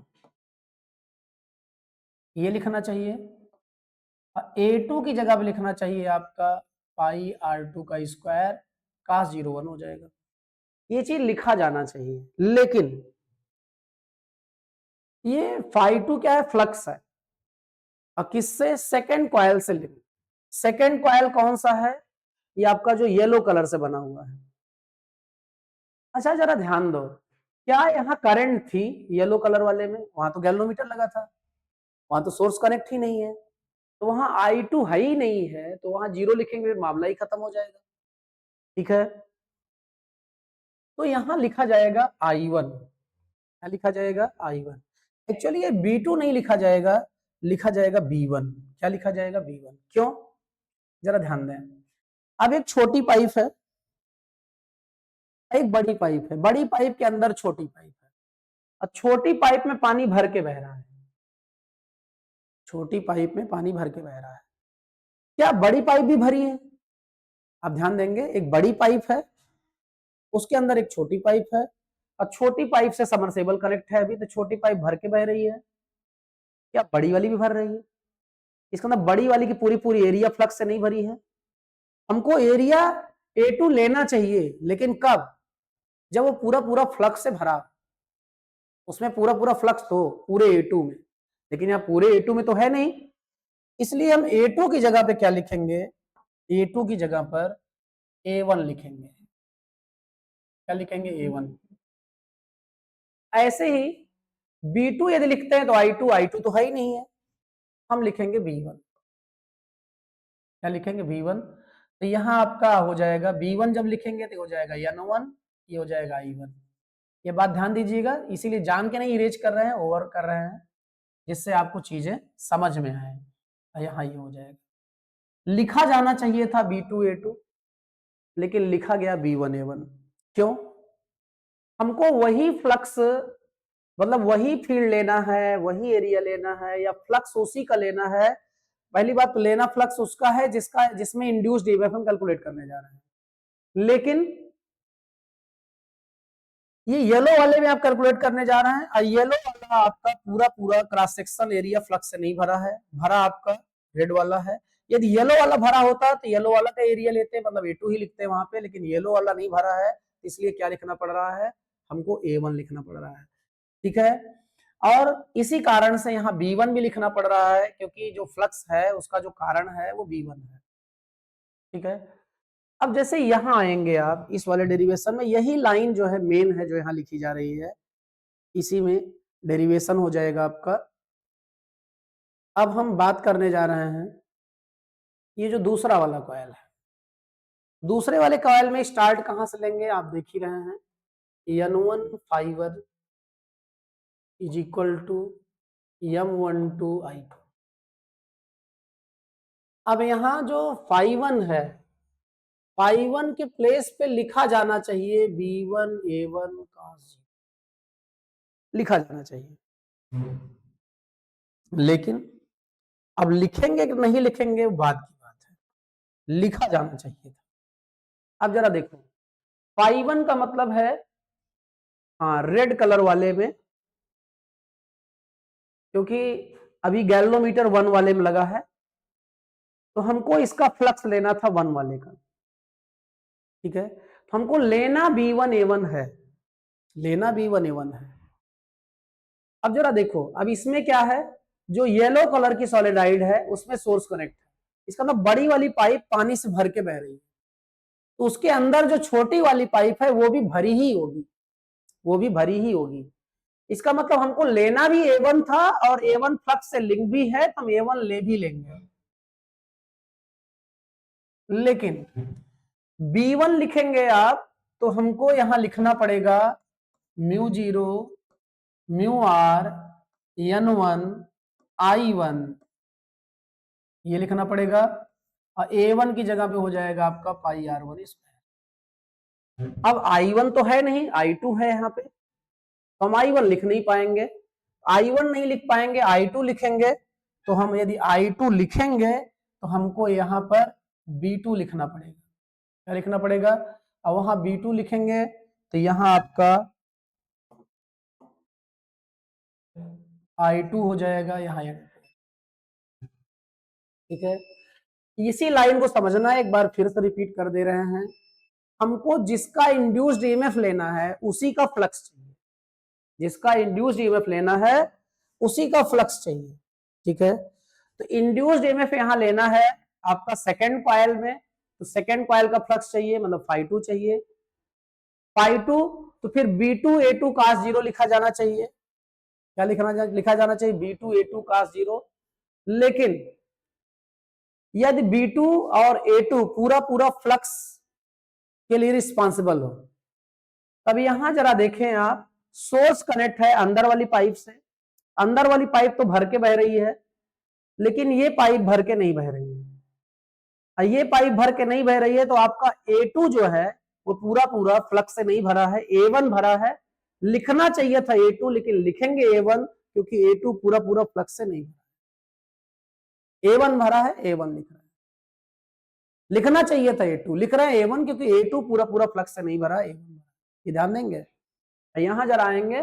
ये लिखना चाहिए। और A2 की जगह पे लिखना चाहिए आपका पाई R2 का स्क्वायर, cos 0 1 हो जाएगा। ये चीज लिखा जाना चाहिए, लेकिन ये फाई 2 क्या है? फ्लक्स है, और किससे? सेकेंड कॉइल से लिंक। सेकेंड कॉइल कौन सा है? ये आपका जो येलो कलर से बना हुआ है। अच्छा जरा ध्यान दो, क्या यहाँ करंट थी येलो कलर वाले में? वहां तो गैल्वेनोमीटर लगा था, वहां तो सोर्स कनेक्ट ही नहीं है, तो वहां I2 है ही नहीं है, तो वहां 0 लिखेंगे मामला ही खत्म हो जाएगा। ठीक है, तो यहां लिखा जाएगा I1। क्या लिखा जाएगा? I1। एक्चुअली ये B2 नहीं लिखा जाएगा, लिखा जाएगा B1। क्या लिखा जाएगा? B1। क्यों? जरा ध्यान दें। अब एक छोटी पाइप है, एक बड़ी पाइप है, बड़ी पाइप के अंदर छोटी पाइप है, और छोटी पाइप में पानी भर के बह रहा है, छोटी पाइप में पानी भर के बह रहा है। क्या बड़ी पाइप भी भरी है? आप ध्यान देंगे, एक बड़ी पाइप है, उसके अंदर एक छोटी पाइप है, और छोटी पाइप से सबमर्सिबल कनेक्ट है अभी, तो छोटी पाइप भर के बह रही है। क्या बड़ी वाली भी भर रही है? इसका मतलब बड़ी वाली की पूरी पूरी एरिया फ्लक्स से नहीं भरी है। हमको एरिया A2 लेना चाहिए, लेकिन कब? जब वो पूरा पूरा फ्लक्स से भरा, उसमें पूरा पूरा फ्लक्स हो पूरे A2 में, लेकिन यहाँ पूरे A2 में तो है नहीं, इसलिए हम A2 की जगह पे क्या लिखेंगे? A2 की जगह पर A1 लिखेंगे। क्या लिखेंगे? A1। ऐसे ही B2 यदि लिखते हैं तो I2 तो है ही नहीं है, हम लिखेंगे B1। क्या लिखेंगे? B1। तो यहां आपका हो जाएगा B1, जब लिखेंगे तो हो जाएगा N1, ये हो जाएगा I1। ये बात ध्यान दीजिएगा, इसीलिए जान के नहीं इरेज कर रहे हैं, ओवर कर रहे हैं, जिससे आपको चीजें समझ में आए। यहाँ ये हो जाएगा, लिखा जाना चाहिए था B2A2, लेकिन लिखा गया B1A1। क्यों? हमको वही फ्लक्स, मतलब वही फील्ड लेना है, वही एरिया लेना है, या फ्लक्स उसी का लेना है। पहली बात तो लेना फ्लक्स उसका है जिसमें इंड्यूस्ड ईएमएफ हम कैलकुलेट करने जा रहे हैं, लेकिन ये येलो वाले में आप कैलकुलेट करने जा रहे हैं, और येलो वाला आपका पूरा पूरा क्रॉस सेक्शन एरिया फ्लक्स से नहीं भरा है, भरा आपका रेड वाला है। यदि येलो वाला भरा होता तो येलो वाला का एरिया लेते, मतलब A2 ही लिखते वहां पे, लेकिन येलो वाला नहीं भरा है, इसलिए क्या लिखना पड़ रहा है? हमको A1 लिखना पड़ रहा है। ठीक है, और इसी कारण से यहाँ B1 भी लिखना पड़ रहा है, क्योंकि जो फ्लक्स है उसका जो कारण है वो B1 है। ठीक है, अब जैसे यहां आएंगे आप इस वाले डेरिवेशन में, यही लाइन जो है मेन है जो यहाँ लिखी जा रही है, इसी में डेरिवेशन हो जाएगा आपका। अब हम बात करने जा रहे हैं ये जो दूसरा वाला कॉइल है, दूसरे वाले कॉइल में स्टार्ट कहां से लेंगे? आप देख ही रहे हैं, N1 fibre is equal to M12 I2। अब यहां जो फाई1 है, फाई1 के प्लेस पे लिखा जाना चाहिए B1A1 cos 0, लिखा जाना चाहिए, लेकिन अब लिखेंगे कि नहीं लिखेंगे वो बात की बात है, लिखा जाना चाहिए था। अब जरा देखो, फाई1 का मतलब है, हाँ रेड कलर वाले में, क्योंकि अभी गैल्वेनोमीटर 1 वाले में लगा है, तो हमको इसका फ्लक्स लेना था 1 वाले का। ठीक है, तो हमको लेना B1A1 है, लेना B1A1 है। अब जरा देखो, अब इसमें क्या है, जो येलो कलर की सॉलिडाइड है उसमें सोर्स कनेक्ट है, इसका मतलब बड़ी वाली पाइप पानी से भर के बह रही है, तो उसके अंदर जो छोटी वाली पाइप है वो भी भरी ही होगी, वो भी भरी ही होगी। इसका मतलब हमको लेना भी A1 था और A1 फ्लक्स से लिंक भी है, तो हम A1 ले भी लेंगे। लेकिन B1 लिखेंगे आप तो हमको यहां लिखना पड़ेगा μ0 μr n1 I1, ये लिखना पड़ेगा, और A1 की जगह पे हो जाएगा आपका पाई R1 स्क्वायर। अब I1 तो है नहीं, I2 है यहाँ पे, तो हम I1 लिख नहीं पाएंगे, I1 नहीं लिख पाएंगे, I2 लिखेंगे, तो हम यदि I2 लिखेंगे तो हमको यहाँ पर B2 लिखना पड़ेगा। क्या लिखना पड़ेगा? अब वहां B2 लिखेंगे तो यहाँ आपका I2 हो जाएगा यहाँ, ठीक है। इसी लाइन को समझना है, एक बार फिर से रिपीट कर दे रहे हैं, हमको जिसका इंड्यूस्ड ईएमएफ लेना है उसी का फ्लक्स चाहिए, जिसका इंड्यूस्ड ईएमएफ लेना है उसी का फ्लक्स चाहिए, ठीक है। तो इंड्यूस्ड ईएमएफ यहां लेना है आपका सेकंड कॉइल में, तो सेकंड कॉइल का फ्लक्स चाहिए, मतलब φ2 चाहिए, φ2, तो फिर B2A2 cos 0 लिखा जाना चाहिए। क्या लिखा जाना चाहिए? B2A2 cos 0। लेकिन यदि B2 और A2 पूरा पूरा फ्लक्स के लिए रिस्पॉन्सिबल हो, तब यहां जरा देखें आप, सोर्स कनेक्ट है अंदर वाली पाइप से, अंदर वाली पाइप तो भर के बह रही है, लेकिन ये पाइप भर के नहीं बह रही है, ये पाइप भर के नहीं बह रही है, तो आपका A2 जो है वो पूरा पूरा फ्लक्स से नहीं भरा है, A1 भरा है। लिखना चाहिए था A2, लेकिन लिखेंगे A1 क्योंकि A2 पूरा पूरा फ्लक्स से नहीं भरा, A1 भरा है, A1 लिख रहा है। लिखना चाहिए था A2, लिख रहे हैं A1 क्योंकि A2 पूरा पूरा फ्लक्स से नहीं भरा, A1 भरा। ये ध्यान देंगे। यहां जरा आएंगे,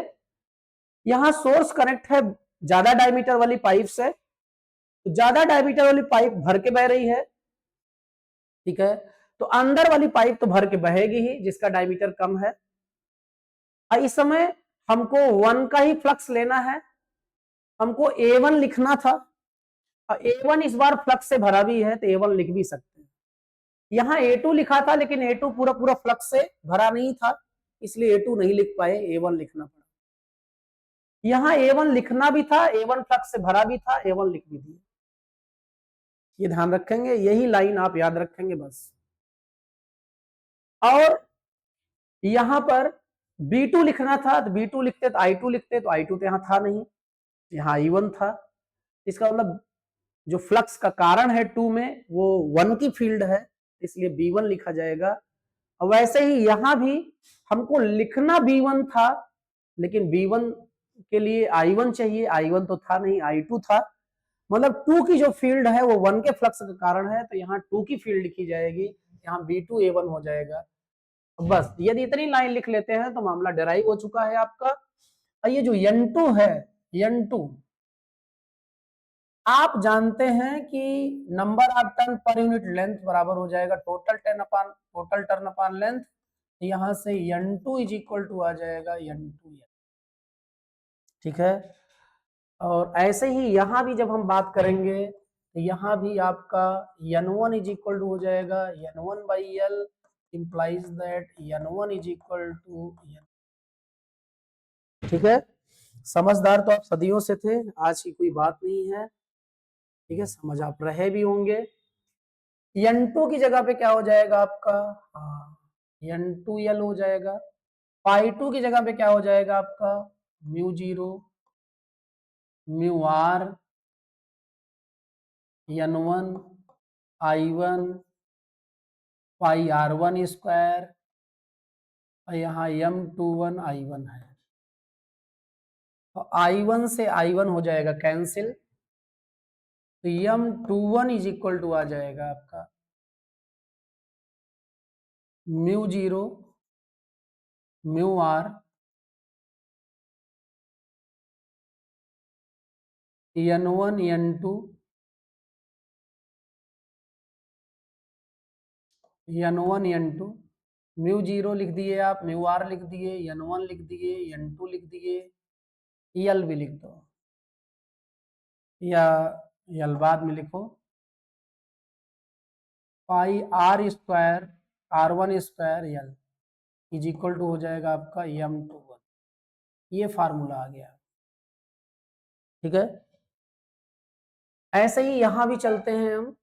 यहां सोर्स कनेक्ट है ज्यादा डायमीटर वाली पाइप से, तो ज्यादा डायमीटर वाली पाइप भर के बह रही है, ठीक है। तो अंदर वाली पाइप तो भर के बहेगी ही जिसका डायमीटर कम है। इस समय हमको 1 का ही फ्लक्स लेना है, हमको A1 लिखना था, और A1 इस बार फ्लक्स से भरा भी है तो A1 लिख भी सकते हैं। यहां A2 लिखा था, लेकिन A2 पूरा पूरा फ्लक्स से भरा नहीं था, इसलिए A2 नहीं लिख पाए, A1 लिखना पड़ा। यहां A1 लिखना भी था, A1 फ्लक्स से भरा भी था, A1 लिख भी दिया। ये ध्यान रखेंगे, यही लाइन आप याद रखेंगे बस। और यहां पर B2 लिखना था, तो B2 लिखते तो I2 लिखते, तो I2 तो यहां था नहीं, यहाँ I1 था। इसका मतलब जो फ्लक्स का कारण है 2 में वो 1 की फील्ड है, इसलिए B1 लिखा जाएगा। और वैसे ही यहां भी हमको लिखना B1 था, लेकिन B1 के लिए I1 चाहिए, I1 तो था नहीं, I2 था। मतलब 2 की जो फील्ड है वो 1 के फ्लक्स का कारण है, तो यहाँ 2 की फील्ड लिखी जाएगी, यहाँ B2A1 हो जाएगा। बस यदि इतनी लाइन लिख लेते हैं तो मामला डेराइव हो चुका है आपका। और ये जो N2 है, N2 आप जानते हैं कि number of turn per unit length बराबर हो जाएगा टोटल टर्न अपान लेंथ। यहां से N2 इज इक्वल टू आ जाएगा N2, ठीक है। और ऐसे ही यहां भी जब हम बात करेंगे तो यहां भी आपका N1 इज इक्वल टू हो जाएगा N1 by L, implies that N1 is equal to N, ठीक है। समझदार तो आप सदियों से थे, आज की कोई बात नहीं है, ठीक है, समझ आप रहे भी होंगे। N2 की जगह पे क्या हो जाएगा आपका, हाँ N2L हो जाएगा। φ2 की जगह पे क्या हो जाएगा आपका, μ0 μr N1 I1 पाई R1 स्क्वायर, और यहाँ M21 I1 है, तो I1 से I1 हो जाएगा कैंसिल, तो M21 इज इक्वल टू आ जाएगा आपका μ0 μr N1 N2 N1 N2 mu zero लिख दिए आप, म्यू आर लिख दिए, n1 लिख दिए, n2 लिख दिए, यल भी लिख दो, या यल बाद में लिखो, pi r square r one square L is equal to हो जाएगा आपका m21। ये फार्मूला आ गया। ठीक है, ऐसे ही यहां भी चलते हैं हम,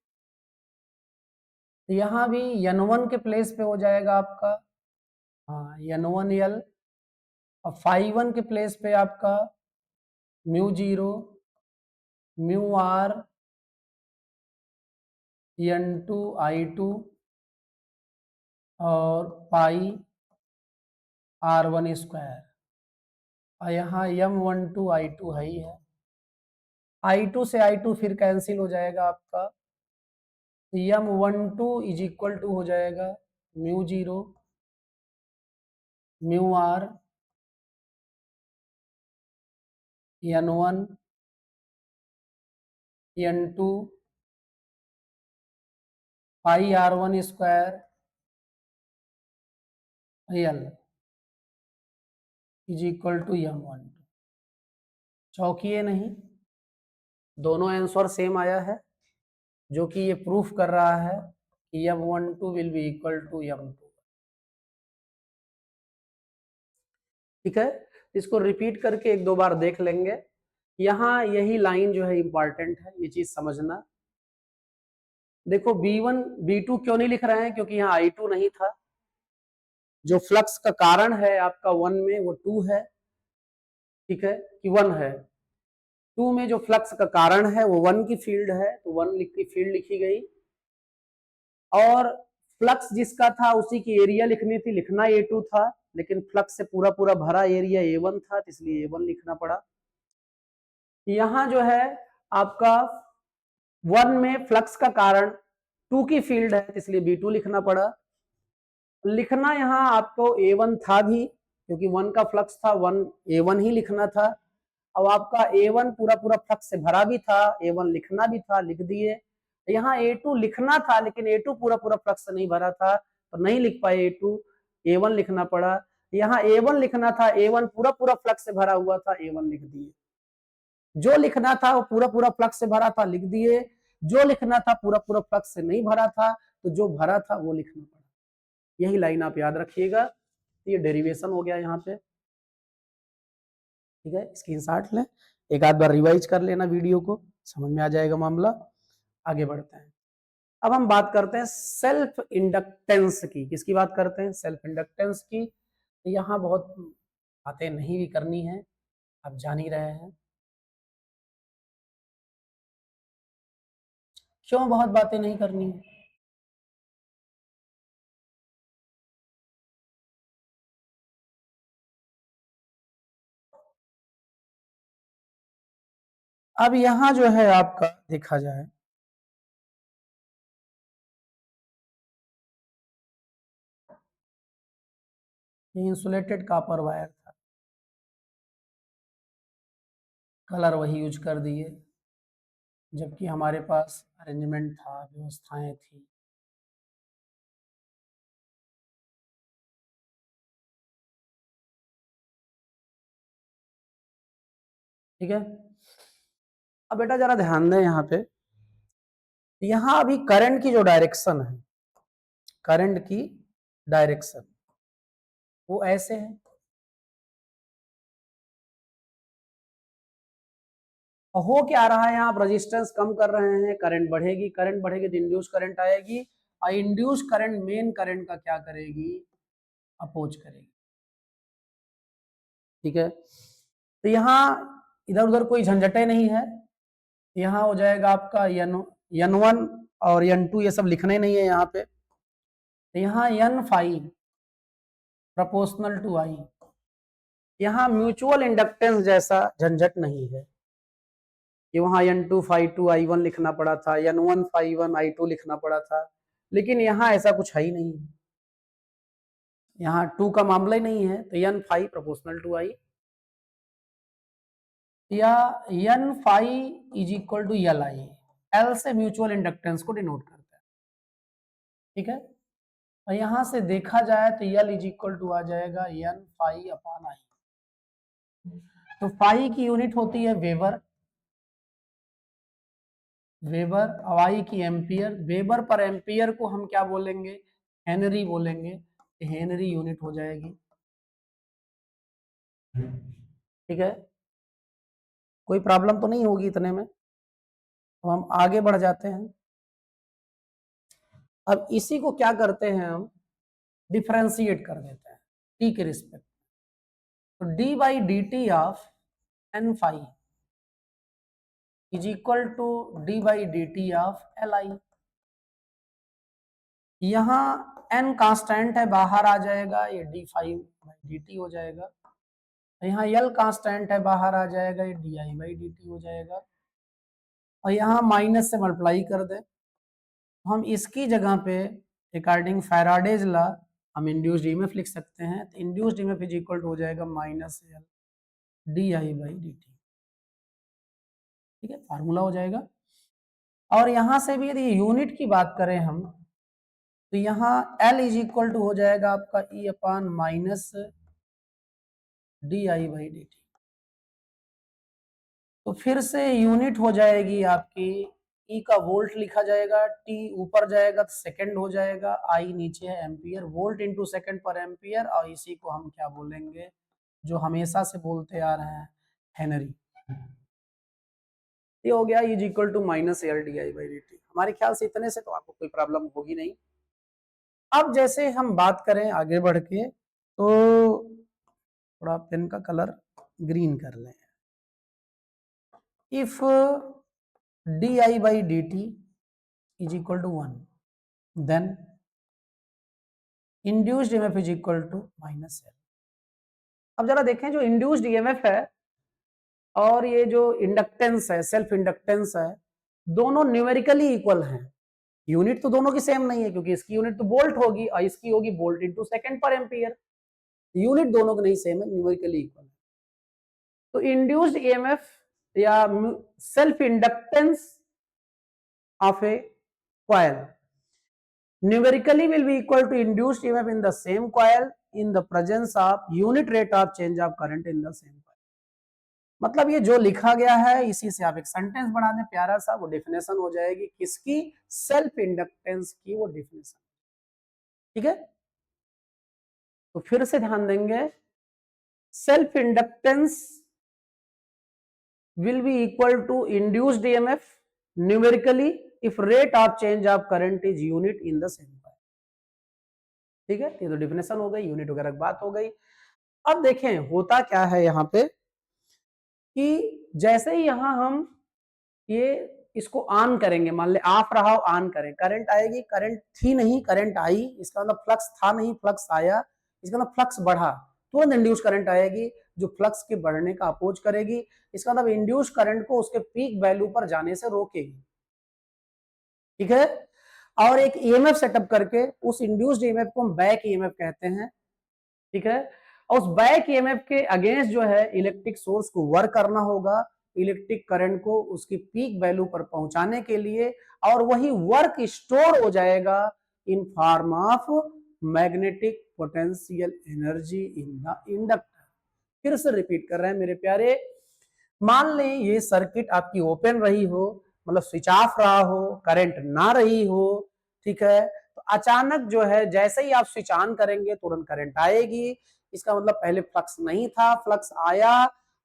यहां भी n1 के प्लेस पे हो जाएगा आपका, हाँ n1 यल, और phi1 के प्लेस पे आपका mu zero mu are n2 I2 और पाई R1 स्क्वायर, और यहाँ M12 I2 है ही है, I2 से I2 फिर कैंसिल हो जाएगा आपका, M12 इज इक्वल टू हो जाएगा mu zero mu r n1 n2 pi R1 square L is equal to M12। चौकिए नहीं, दोनों आंसर सेम आया है, जो कि ये प्रूफ कर रहा है कि M12 will be equal to M2। ठीक है, इसको रिपीट करके एक दो बार देख लेंगे। यहाँ यही लाइन जो है इंपॉर्टेंट है, ये चीज समझना। देखो B1 B2 क्यों नहीं लिख रहे हैं, क्योंकि यहाँ I2 नहीं था। जो फ्लक्स का कारण है आपका 1 में वो 2 है, ठीक है, कि 1 है। 2 में जो फ्लक्स का कारण है वो 1 की फील्ड है, तो 1 की फील्ड लिखी गई, और फ्लक्स जिसका था उसी की एरिया लिखनी थी, लिखना A2 था, लेकिन फ्लक्स से पूरा पूरा भरा एरिया A1 था, इसलिए A1 लिखना पड़ा। यहां जो है आपका 1 में फ्लक्स का कारण 2 की फील्ड है, इसलिए B2 लिखना पड़ा। लिखना यहाँ आपको A1 था भी, क्योंकि 1 का फ्लक्स था, 1 A1 ही लिखना था। अब आपका A1 पूरा पूरा फ्लक्स से भरा भी था, A1 लिखना भी था, लिख दिए। यहाँ A2 लिखना था, लेकिन A2 पूरा पूरा फ्लक्स से नहीं भरा था, तो नहीं लिख पाए A2, A1 लिखना पड़ा। यहाँ A1 लिखना था, A1 पूरा पूरा फ्लक्स से भरा हुआ था, A1 लिख दिए। जो लिखना था वो पूरा पूरा फ्लक्स से भरा था, लिख दिए। जो लिखना था पूरा पूरा फ्लक्स से नहीं भरा था, तो जो भरा था वो लिखना पड़ा। यही लाइन आप याद रखिएगा। ये डेरिवेशन हो गया यहाँ पे। ठीक है, स्क्रीनशॉट लें, एक आध बार रिवाइज कर लेना वीडियो को, समझ में आ जाएगा मामला। आगे बढ़ते हैं। अब हम बात करते हैं सेल्फ इंडक्टेंस की। किसकी बात करते हैं? सेल्फ इंडक्टेंस की। यहाँ बहुत बातें नहीं भी करनी है, आप जान ही रहे हैं। क्यों बहुत बातें नहीं करनी है? अब यहाँ जो है आपका देखा जाए, इंसुलेटेड कॉपर वायर था, कलर वही यूज कर दिए, जबकि हमारे पास अरेंजमेंट था, व्यवस्थाएं थी। ठीक है, अब बेटा जरा ध्यान दें यहाँ पे, यहाँ अभी करंट की जो डायरेक्शन है, करंट की डायरेक्शन वो ऐसे है। और हो क्या रहा है, यहाँ आप रेजिस्टेंस कम कर रहे हैं, करंट बढ़ेगी, करंट बढ़ेगी तो इंड्यूस करंट आएगी, और इंड्यूस करंट मेन करंट का क्या करेगी? अपोज करेगी। ठीक है, तो यहाँ इधर उधर कोई झंझटे नहीं है। यहाँ हो जाएगा आपका n1 और n2, ये सब लिखने नहीं है यहाँ पे। तो यहाँ n फाइव प्रोपोर्शनल टू आई, यहाँ म्यूचुअल इंडक्टेंस जैसा झंझट नहीं है कि वहां n2 phi2 I1 लिखना पड़ा था, n1 phi1 I2 लिखना पड़ा था, लेकिन यहाँ ऐसा कुछ है ही नहीं है। यहाँ 2 का मामला ही नहीं है, तो n phi proportional to I, या n phi is equal to L I. L से म्यूचुअल इंडक्टेंस को डिनोट करता है। ठीक है, और यहां से देखा जाए तो यल इज इक्वल टू आ जाएगा एन फाई अपॉन आई। तो फाई की यूनिट होती है वेबर, वेबर और आई की एम्पियर। वेबर पर एम्पियर को हम क्या बोलेंगे, हेनरी बोलेंगे। हेनरी यूनिट हो जाएगी। ठीक है, कोई प्रॉब्लम तो नहीं होगी इतने में। तो हम आगे बढ़ जाते हैं। अब इसी को क्या करते हैं हम, डिफरेंशिएट कर देते हैं टी के रिस्पेक्ट। तो d by D t of N phi is equal to d by D t of L I. यहाँ एन कांस्टेंट है, बाहर आ जाएगा, ये d phi by D t हो जाएगा। यहाँ यल कांस्टेंट है, बाहर आ जाएगा, ये D I by D t हो जाएगा। और यहाँ माइनस से मल्टीप्लाई कर दे, हम इसकी जगह पे अकॉर्डिंग फैराडेज लॉ हम इंड्यूस्ड ईएमएफ लिख सकते हैं। तो induced EMF is equal to हो जाएगा minus L d I by D t. ठीक है, फार्मूला हो जाएगा। और यहां से भी यदि यूनिट की बात करें हम, तो यहाँ L इज इक्वल टू हो जाएगा आपका E upon minus D I by D T. तो फिर से यूनिट हो जाएगी आपकी, E का वोल्ट लिखा जाएगा, T ऊपर जाएगा तो सेकंड हो जाएगा, I नीचे है एम्पियर, वोल्ट इंटू सेकंड पर एम्पियर। और इसी को हम क्या बोलेंगे, जो हमेशा से बोलते आ रहे हैं, हेनरी। ये हो गया is equal to minus L d I by D t. हमारे ख्याल से इतने से तो आपको कोई प्रॉब्लम होगी नहीं। अब जैसे हम बात करें आगे बढ़ के, तो थोड़ा पेन का कलर ग्रीन कर लें। If d I by D T is equal to 1, then induced EMF is equal to minus L. अब जरा देखें, जो इंड्यूस्ड ईएमएफ है और ये जो इंडक्टेंस है, सेल्फ इंडक्टेंस है, दोनों न्यूमेरिकली इक्वल हैं। यूनिट तो दोनों की सेम नहीं है, क्योंकि इसकी यूनिट तो वोल्ट होगी और इसकी होगी वोल्ट इंटू सेकंड पर एम्पियर। यूनिट दोनों की नहीं सेम है, न्यूमेरिकली इक्वल है। तो इंड्यूस्ड ईएमएफ या self inductance of A coil numerically will be equal to induced EMF in the same coil in the presence of unit rate of change of current in the same coil। मतलब ये जो लिखा गया है इसी से आप एक सेंटेंस बना दें प्यारा सा, वो डेफिनेशन हो जाएगी किसकी, सेल्फ इंडक्टेंस की वो डेफिनेशन। ठीक है, तो फिर से ध्यान देंगे, self inductance will be equal to induced EMF numerically if rate of change of current is unit in the same coil। ठीक है, ये तो डेफिनेशन हो गई, यूनिट वगैरह की बात हो गई। अब देखें होता क्या है यहाँ पे, कि जैसे ही यहाँ हम ये इसको ऑन करेंगे, मान ले ऑफ रहा हो, ऑन करें, करंट आएगी, करंट थी नहीं करंट आई, इसका मतलब फ्लक्स था नहीं फ्लक्स आया, इसका मतलब फ्लक्स बढ़ा, तुरंत इंड्यूस करंट आएगी जो फ्लक्स के बढ़ने का अपोज करेगी। इसका मतलब इंड्यूस करंट को उसके पीक वैल्यू पर जाने से रोकेगी। ठीक है, और एक ईएमएफ सेटअप करके उस इंड्यूस्ड ईएमएफ को हम बैक ईएमएफ कहते हैं। ठीक है, और उस बैक ईएमएफ के अगेंस्ट जो है इलेक्ट्रिक सोर्स को वर्क करना होगा, इलेक्ट्रिक करंट को उसकी पीक वैल्यू पर पहुंचाने के लिए, और वही वर्क स्टोर हो जाएगा इन form of magnetic potential energy in the inductor. फिर से रिपीट कर रहे हैं मेरे प्यारे, मान लें ये सर्किट आपकी ओपन रही हो, मतलब स्विच ऑफ रहा हो, करंट ना रही हो। ठीक है, तो अचानक जो है जैसे ही आप स्विच ऑन करेंगे तुरंत करंट आएगी। इसका मतलब पहले फ्लक्स नहीं था, फ्लक्स आया,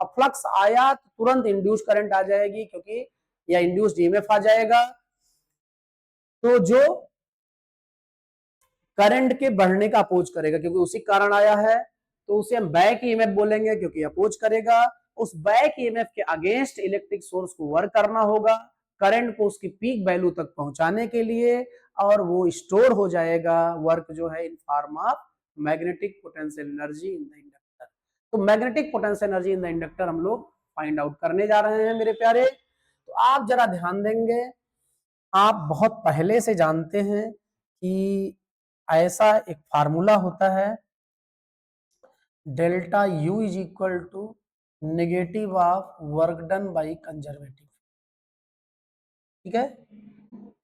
अब फ्लक्स आया तो तुरंत इंड्यूस करंट आ जाएगी, क्योंकि या इंड्यूस्ड ईएमएफ आ जाएगा, तो जो करंट के बढ़ने का अपोज करेगा, क्योंकि उसी कारण आया है, तो उसे हम बैक ईएमएफ बोलेंगे, क्योंकि अपोज करेगा। उस बैक ईएमएफ के अगेंस्ट इलेक्ट्रिक सोर्स को वर्क करना होगा करंट को उसकी पीक वैल्यू तक पहुंचाने के लिए, और वो स्टोर हो जाएगा वर्क जो है in form of magnetic potential energy in the inductor. तो magnetic potential energy in the inductor हम लोग फाइंड आउट करने जा रहे हैं मेरे प्यारे। तो आप जरा ध्यान देंगे, आप बहुत पहले से जानते हैं कि ऐसा एक फार्मूला होता है, delta U is equal to negative of work done by conservative. ठीक है,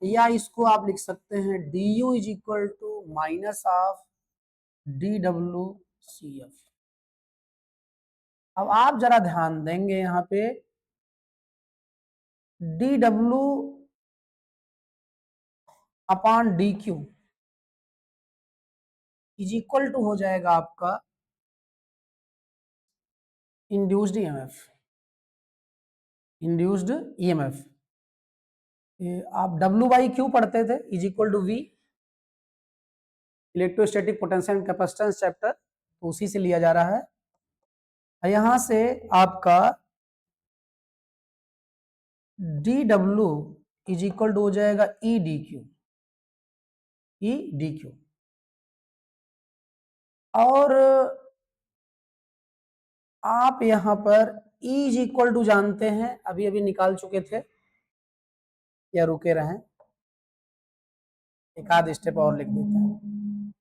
या इसको आप लिख सकते हैं d U is equal to minus of d W C F. अब आप जरा ध्यान देंगे यहाँ पे d W upon d Q is equal to हो जाएगा आपका इंड्यूस्ड ईएमएफ। इंड्यूस्ड ईएमएफ आप डब्ल्यू बाई क्यू पढ़ते थे, is equal to V, electrostatic potential and capacitance chapter, तो उसी से लिया जा रहा है। यहां से आपका d W is equal to हो जाएगा E d Q, E d Q. और आप यहां पर E इज इक्वल टू जानते हैं, अभी अभी निकाल चुके थे या रुके रहे, एक आध स्टेप और लिख देते हैं।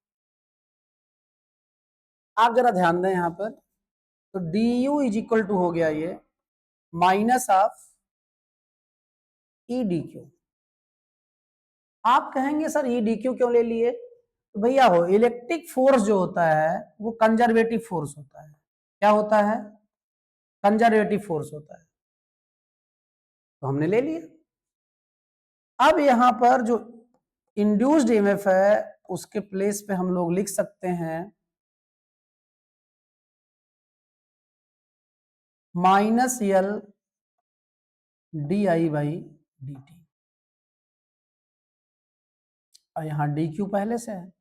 आप जरा ध्यान दें यहां पर, तो d U is equal to हो गया ये minus of E d Q. आप कहेंगे सर ई डी क्यू क्यों ले लिए? तो भैया हो, इलेक्ट्रिक फोर्स जो होता है वो कंजर्वेटिव फोर्स होता है। क्या होता है? कंजर्वेटिव फोर्स होता है, तो हमने ले लिया। अब यहां पर जो इंड्यूस्ड ईएमएफ है उसके प्लेस पे हम लोग लिख सकते हैं minus L d I by D t. और यहां डी क्यू पहले से है,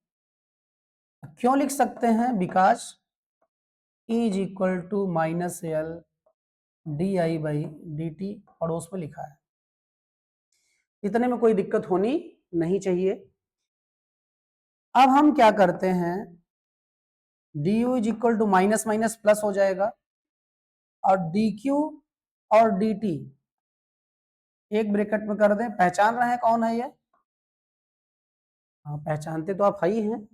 क्यों लिख सकते हैं? Because E is equal to minus L d I by D t पड़ोस में लिखा है, इतने में कोई दिक्कत होनी नहीं चाहिए। अब हम क्या करते हैं, d U is equal to minus minus plus हो जाएगा, और डी क्यू और डी टी एक ब्रैकेट में कर दें। पहचान रहे हैं कौन है ये? हाँ, पहचानते तो आप ही हैं।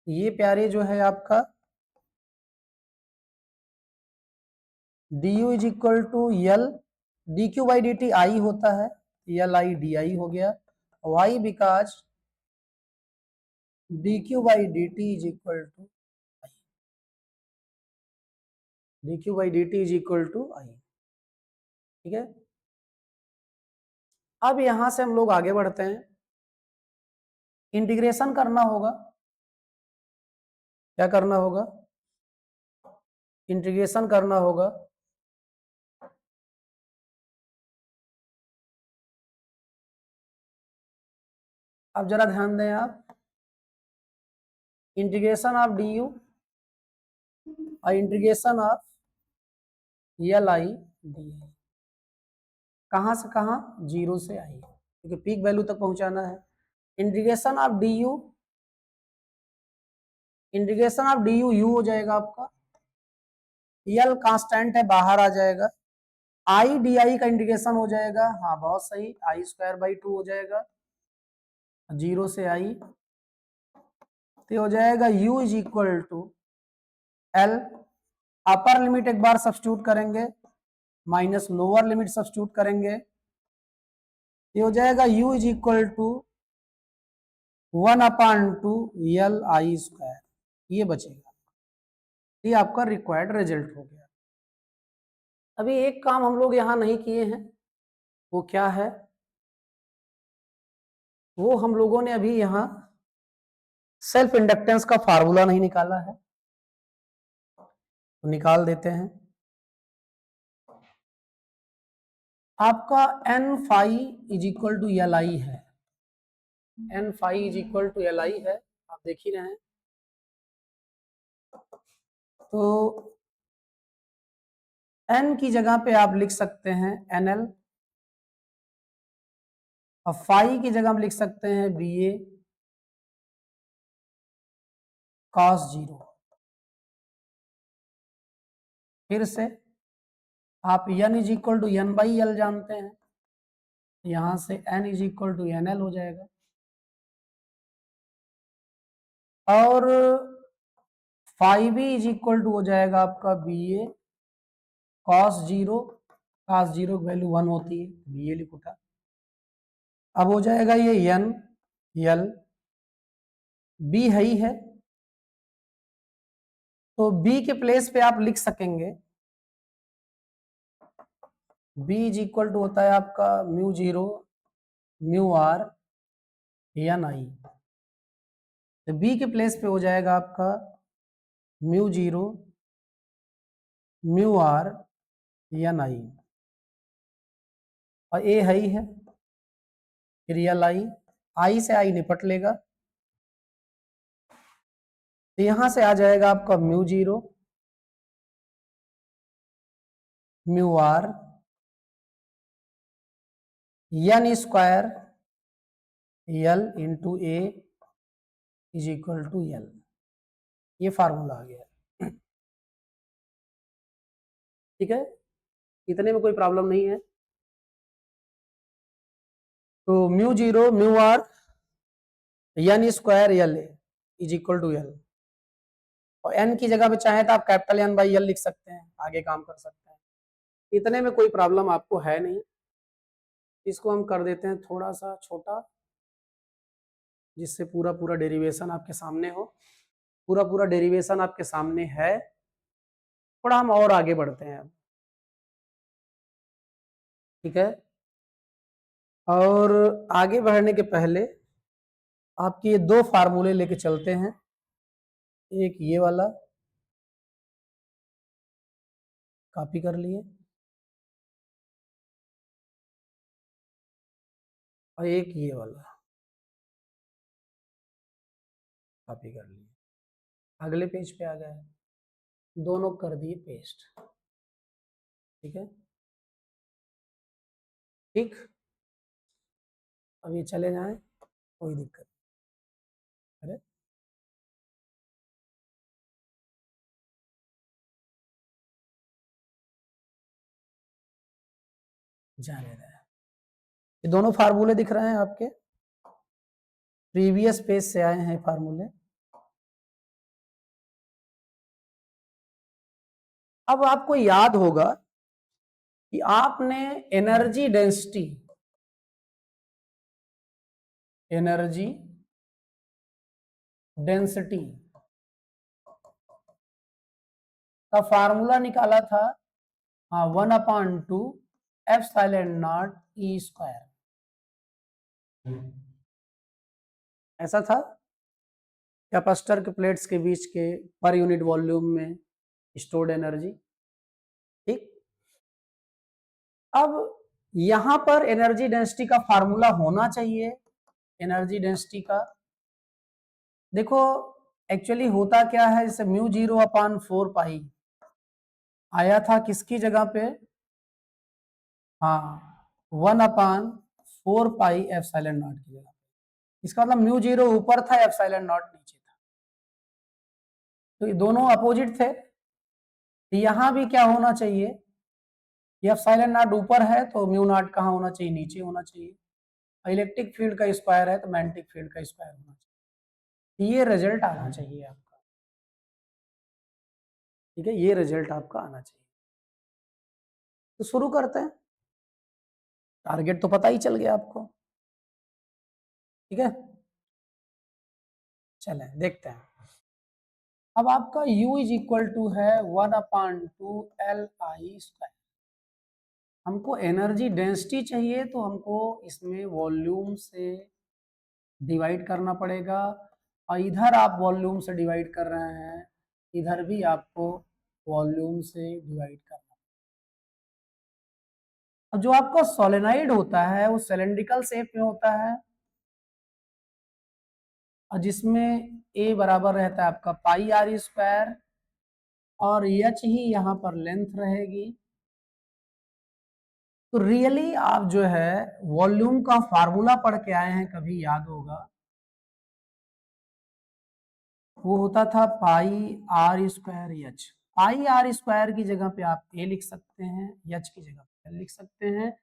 ये प्यारे जो है आपका D U is equal to L D Q by D T I होता है, यल आई डी आई हो गया, why because D Q by D T is equal to D Q by D T is equal to I. ठीक है, अब यहां से हम लोग आगे बढ़ते हैं, इंटीग्रेशन करना होगा। क्या करना होगा? इंटीग्रेशन करना होगा। अब जरा ध्यान दें आप, इंटीग्रेशन ऑफ डी यू और integration of L I D आई, कहां से कहां? जीरो से आई, क्योंकि पीक वैल्यू तक पहुंचाना है। Integration of D you, integration of D you you हो जाएगा आपका, एल कांस्टेंट है बाहर आ जाएगा, आई डी आई का इंटीग्रेशन हो जाएगा, हाँ बहुत सही, आई स्क्वायर बाई टू हो जाएगा, जीरो से आई, तो हो जाएगा u is equal to L, upper limit एक बार सब्स्टिट्यूट करेंगे, माइनस लोअर लिमिट सब्स्टिट्यूट करेंगे, ये हो जाएगा u is equal to 1/2 L I square, ये बचेगा। ये आपका रिक्वायर्ड रिजल्ट हो गया। अभी एक काम हम लोग यहां नहीं किए हैं, वो क्या है? वो हम लोगों ने अभी यहां सेल्फ इंडक्टेंस का फार्मूला नहीं निकाला है, तो निकाल देते हैं। आपका N phi is equal to L I है, N phi is equal to L I है, आप देख ही रहे हैं। तो एन की जगह पे आप लिख सकते हैं एन एल, और फाई की जगह हम लिख सकते हैं बी ए कॉस जीरो। फिर से आप N is equal to N by L जानते हैं, यहां से N is equal to N L हो जाएगा, और फाइव इज इक्वल टू हो जाएगा आपका बी ए कॉस जीरो की वैल्यू 1 होती है, बी ए लिखो था। अब हो जाएगा ये एन एल, बी है ही है, तो बी के प्लेस पे आप लिख सकेंगे बी इज इक्वल टू होता है आपका mu zero mu r N I. तो बी के प्लेस पे हो जाएगा आपका mu zero mu r N I, और ए है ही है रियल आई, आई से आई निपट लेगा, तो यहां से आ जाएगा आपका mu zero mu r N square L into A is equal to L, ये फार्मूला आ गया। ठीक है, इतने में कोई प्रॉब्लम नहीं है। तो mu zero mu r N square L is equal to L, और एन की जगह पे चाहे तो आप कैपिटल एन बाई एल लिख सकते हैं, आगे काम कर सकते हैं। इतने में कोई प्रॉब्लम आपको है नहीं। इसको हम कर देते हैं थोड़ा सा छोटा, जिससे पूरा पूरा डेरिवेशन आपके सामने हो। पूरा पूरा डेरिवेशन आपके सामने है, थोड़ा हम और आगे बढ़ते हैं। ठीक है, और आगे बढ़ने के पहले आपके ये दो फार्मूले लेके चलते हैं। एक ये वाला कॉपी कर लिए, और एक ये वाला कॉपी कर लिए, अगले पेज पे आ गया, दोनों कर दिए पेस्ट। ठीक है, ठीक, अब ये चले जाएं, कोई दिक्कत नहीं। अरे जाने रहे, ये दोनों फार्मूले दिख रहे हैं आपके, प्रीवियस पेज से आए हैं फार्मूले। अब आपको याद होगा कि आपने एनर्जी डेंसिटी का फार्मूला निकाला था, हाँ, 1/2 एप्सिलॉन नॉट ई स्क्वायर, ऐसा था, कैपेसिटर के प्लेट्स के बीच के पर यूनिट वॉल्यूम में स्टोर्ड एनर्जी। ठीक, अब यहां पर एनर्जी डेंसिटी का फार्मूला होना चाहिए। एनर्जी डेंसिटी का देखो, एक्चुअली होता क्या है, जैसे म्यू जीरो अपान 4 पाई आया था किसकी जगह पे, हाँ, 1/4 पाई एप्सिलॉन नॉट की जगह। इसका मतलब म्यू जीरो ऊपर था, एप्सिलॉन नॉट नीचे था, तो ये दोनों अपोजिट थे। तो यहां भी क्या होना चाहिए, एप्सिलॉन नॉट ऊपर है तो म्यू नॉट कहाँ होना चाहिए, नीचे होना चाहिए। इलेक्ट्रिक फील्ड का स्क्वायर है तो मैग्नेटिक फील्ड का स्क्वायर होना चाहिए। ये रिजल्ट आना चाहिए आपका। ठीक है, ये रिजल्ट आपका आना चाहिए। तो शुरू करते हैं, टारगेट तो पता ही चल गया आपको। ठीक है, चलें देखते हैं। अब आपका u इज इक्वल टू है 1/2 LI स्क्वायर। हमको एनर्जी डेंसिटी चाहिए, तो हमको इसमें वॉल्यूम से डिवाइड करना पड़ेगा, और इधर आप वॉल्यूम से डिवाइड कर रहे हैं, इधर भी आपको वॉल्यूम से डिवाइड करना। अब जो आपका सोलेनॉइड होता है वो सिलेंड्रिकल शेप में होता है, और जिसमें a बराबर रहता है आपका पाई आर स्क्वायर, और h ही यहाँ पर लेंथ रहेगी। तो रियली आप जो है वॉल्यूम का फार्मूला पढ़ के आए हैं, कभी याद होगा, वो होता था pi r square H. Pi r square की जगह पे आप ए लिख सकते हैं, एच की जगह पे एल लिख सकते हैं।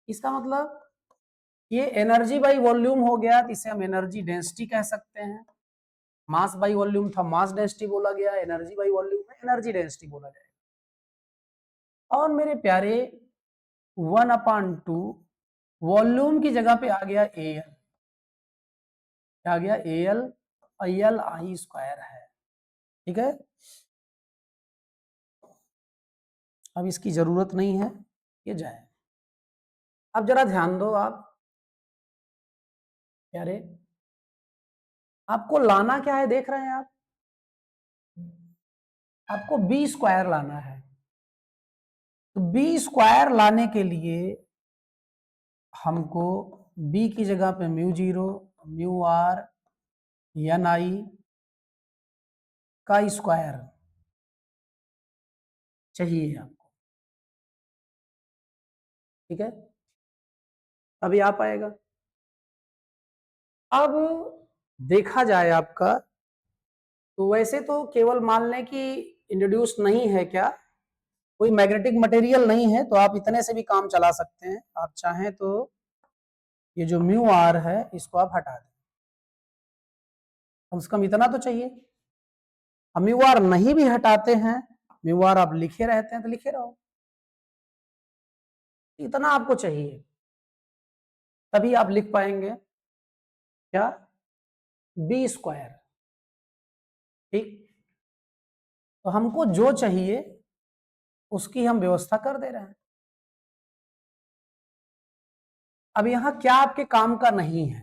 इसका मतलब ये एनर्जी बाई वॉल्यूम हो गया, तो इसे हम एनर्जी डेंसिटी कह सकते हैं। मास बाई वॉल्यूम था, मास डेंसिटी बोला गया, एनर्जी बाई वॉल्यूम में एनर्जी डेंसिटी बोला जाएगा। और मेरे प्यारे 1/2 वॉल्यूम की जगह पे आ गया एल, क्या आ गया एल, एल आई स्क्वायर है, ठीक है। अब इसकी जरूरत नहीं है, ये जाए। अब जरा ध्यान दो आप प्यारे, आपको लाना क्या है देख रहे हैं आप, आपको बी स्क्वायर लाना है। तो बी स्क्वायर लाने के लिए हमको बी की जगह पे mu zero mu r N I का स्क्वायर चाहिए आपको, ठीक है। अभी आ पाएगा। अब देखा जाए आपका, तो वैसे तो केवल मान लें कि इंट्रोड्यूस नहीं है क्या, कोई मैग्नेटिक मटेरियल नहीं है, तो आप इतने से भी काम चला सकते हैं। आप चाहें तो ये जो म्यू आर है इसको आप हटा दें, कम से कम इतना तो चाहिए। अब म्यू आर नहीं भी हटाते हैं, म्यू आर आप लिखे रहते हैं तो लिखे रहो, इतना आपको चाहिए, तभी आप लिख पाएंगे क्या, बी स्क्वायर, ठीक। तो हमको जो चाहिए उसकी हम व्यवस्था कर दे रहे हैं। अब यहां क्या आपके काम का नहीं है,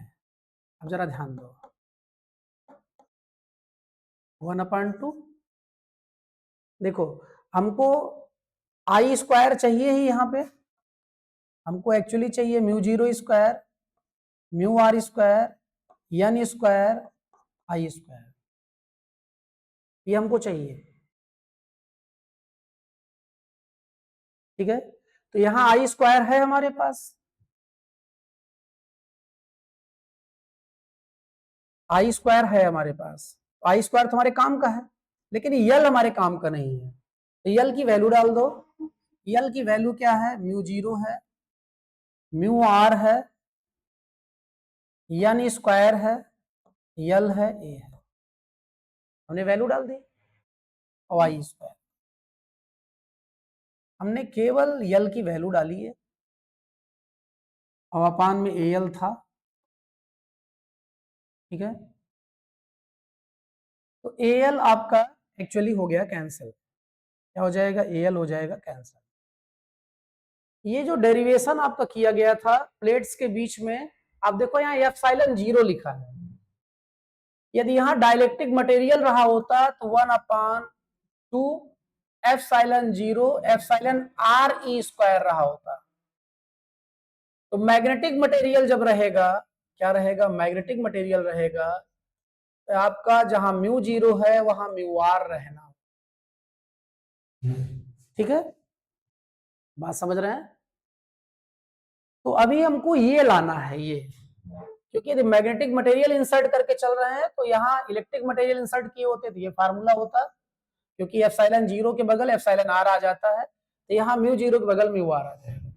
अब जरा ध्यान दो, 1/2, देखो हमको आई स्क्वायर चाहिए ही यहां पे, हमको एक्चुअली चाहिए mu zero square mu r square N square I square, ये हमको चाहिए, ठीक है। तो यहां आई स्क्वायर है हमारे पास, आई स्क्वायर है हमारे पास, आई स्क्वायर तुम्हारे काम का है, लेकिन यल हमारे काम का नहीं है। तो यल की वैल्यू डाल दो, यल की वैल्यू क्या है, म्यू जीरो है म्यू आर है एन स्क्वायर है यल है ए है, हमने वैल्यू डाल दी, और आई स्क्वायर हमने केवल यल की वैल्यू डाली है, और अपान में ए एल था, ठीक है। तो ए एल आपका एक्चुअली हो गया कैंसिल, क्या हो जाएगा, ए एल हो जाएगा कैंसिल। ये जो डेरिवेशन आपका किया गया था प्लेट्स के बीच में, आप देखो यहाँ एप्सिलॉन जीरो लिखा है, यदि यहाँ डाइलेक्ट्रिक मटेरियल रहा होता तो 1/2 epsilon zero epsilon R E square रहा होता। तो मैग्नेटिक मटेरियल जब रहेगा, क्या रहेगा, मैग्नेटिक मटेरियल रहेगा, तो आपका जहां म्यू जीरो है वहां म्यू आर रहना, ठीक है, बात समझ रहे हैं। तो अभी हमको ये लाना है ये, क्योंकि यदि मैग्नेटिक मटेरियल इंसर्ट करके चल रहे हैं तो यहाँ इलेक्ट्रिक मटेरियल इंसर्ट किए होते तो ये फार्मूला होता, क्योंकि एप्सिलॉन जीरो के बगल एप्सिलॉन आर आ जाता है, तो यहाँ म्यू जीरो के बगल म्यू आर आ जाएगा।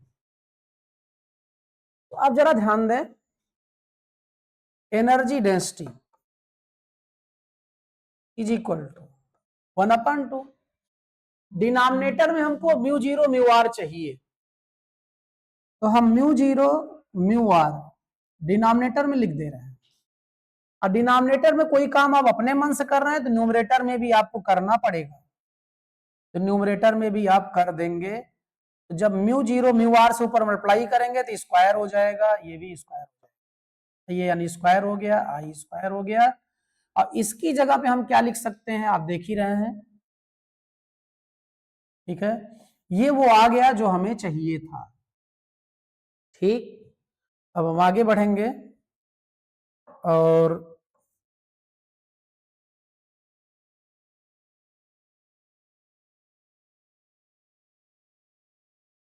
तो आप जरा ध्यान दें, energy density is equal to 1/2, denominator में हमको म्यू जीरो म्यू आर चाहिए, तो हम mu zero mu r denominator में लिख दे रहे हैं। और डिनोमिनेटर में कोई काम आप अपने मन से कर रहे हैं तो न्यूमरेटर में भी आपको करना पड़ेगा, तो न्यूमरेटर में भी आप कर देंगे। तो जब म्यू जीरो म्यू आर से ऊपर मल्टीप्लाई करेंगे तो स्क्वायर हो जाएगा, ये भी स्क्वायर हो जाएगा, ये यानी स्क्वायर हो गया, आई स्क्वायर हो गया। और इसकी जगह पे हम क्या लिख सकते हैं, आप देख ही रहे हैं, ठीक है, ये वो आ गया जो हमें चाहिए था, ठीक। अब हम आगे बढ़ेंगे और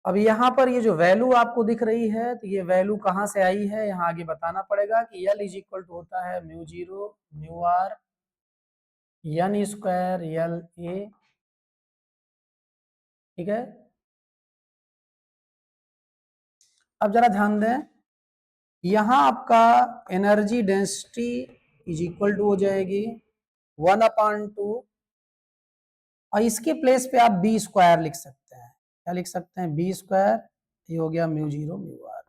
अब यहाँ पर ये जो वैल्यू आपको दिख रही है, तो ये वैल्यू कहाँ से आई है, यहाँ आगे बताना पड़ेगा कि L इज इक्वल टू होता है mu zero mu r N square L A, ठीक है। अब जरा ध्यान दें, यहाँ आपका energy density is equal to हो जाएगी 1/2, और इसके प्लेस पे आप बी स्क्वायर लिख सकते हैं, क्या लिख सकते हैं, बी स्क्वायर, ये हो गया mu zero mu r,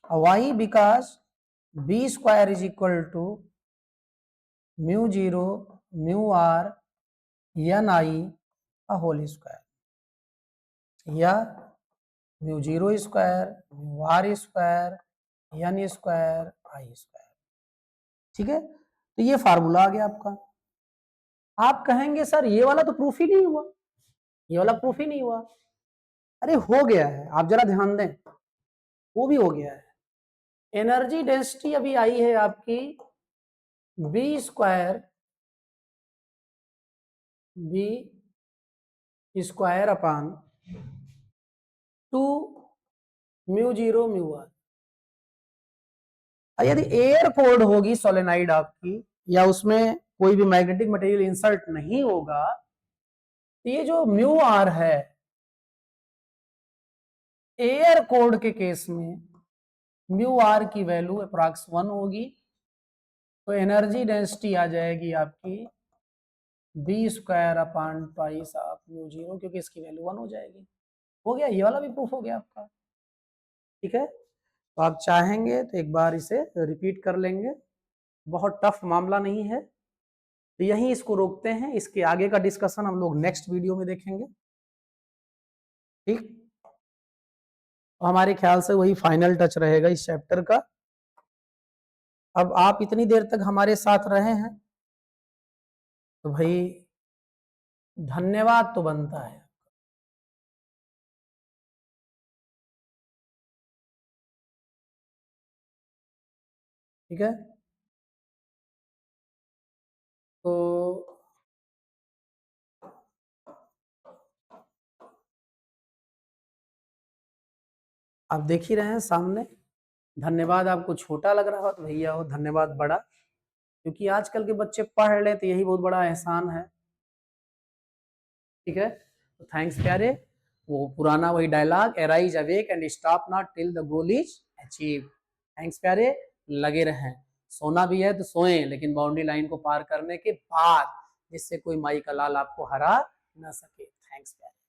why because B square is equal to mu zero mu r N I whole square, या mu zero square mu r square N square I square. ठीक है, तो ये formula आ गया आपका। आप कहेंगे सर ये वाला तो प्रूफ ही नहीं हुआ, ये वाला प्रूफ ही नहीं हुआ। अरे हो गया है, आप जरा ध्यान दें, वो भी हो गया है। एनर्जी डेंसिटी अभी आई है आपकी B square upon 2 mu zero mu r. यदि एयर कोल्ड होगी सोलेनाइड आपकी, या उसमें कोई भी मैग्नेटिक मटेरियल इंसर्ट नहीं होगा, तो ये जो म्यू आर है एयर कोल्ड के केस में म्यू आर की वैल्यू अप्रॉक्स 1 होगी, तो एनर्जी डेंसिटी आ जाएगी आपकी बी स्क्वायर अपान पाई साफ म्यू जीरो, क्योंकि इसकी वैल्यू 1 हो जाएगी। हो गया, ये वाला भी प्रूफ हो गया आपका। ठीक है, तो आप चाहेंगे तो एक बार इसे रिपीट कर लेंगे, बहुत टफ मामला नहीं है। तो यहीं इसको रोकते हैं, इसके आगे का डिस्कशन हम लोग नेक्स्ट वीडियो में देखेंगे। ठीक, हमारे ख्याल से वही फाइनल टच रहेगा इस चैप्टर का। अब आप इतनी देर तक हमारे साथ रहे हैं तो भाई धन्यवाद तो बनता है। ठीक है, तो आप देख ही रहे हैं सामने। धन्यवाद आपको छोटा लग रहा हो तो भैया हो धन्यवाद बड़ा, क्योंकि आजकल के बच्चे पढ़ ले तो यही बहुत बड़ा एहसान है। ठीक है, तो थैंक्स प्यारे। वो पुराना वही dialogue, arise awake and stop not till the goal is achieve. Thanks प्यारे, लगे रहें। सोना भी है तो सोएं, लेकिन बाउंड्री लाइन को पार करने के बाद, जिससे कोई माई का लाल आपको हरा ना सके। थैंक्स प्यारे।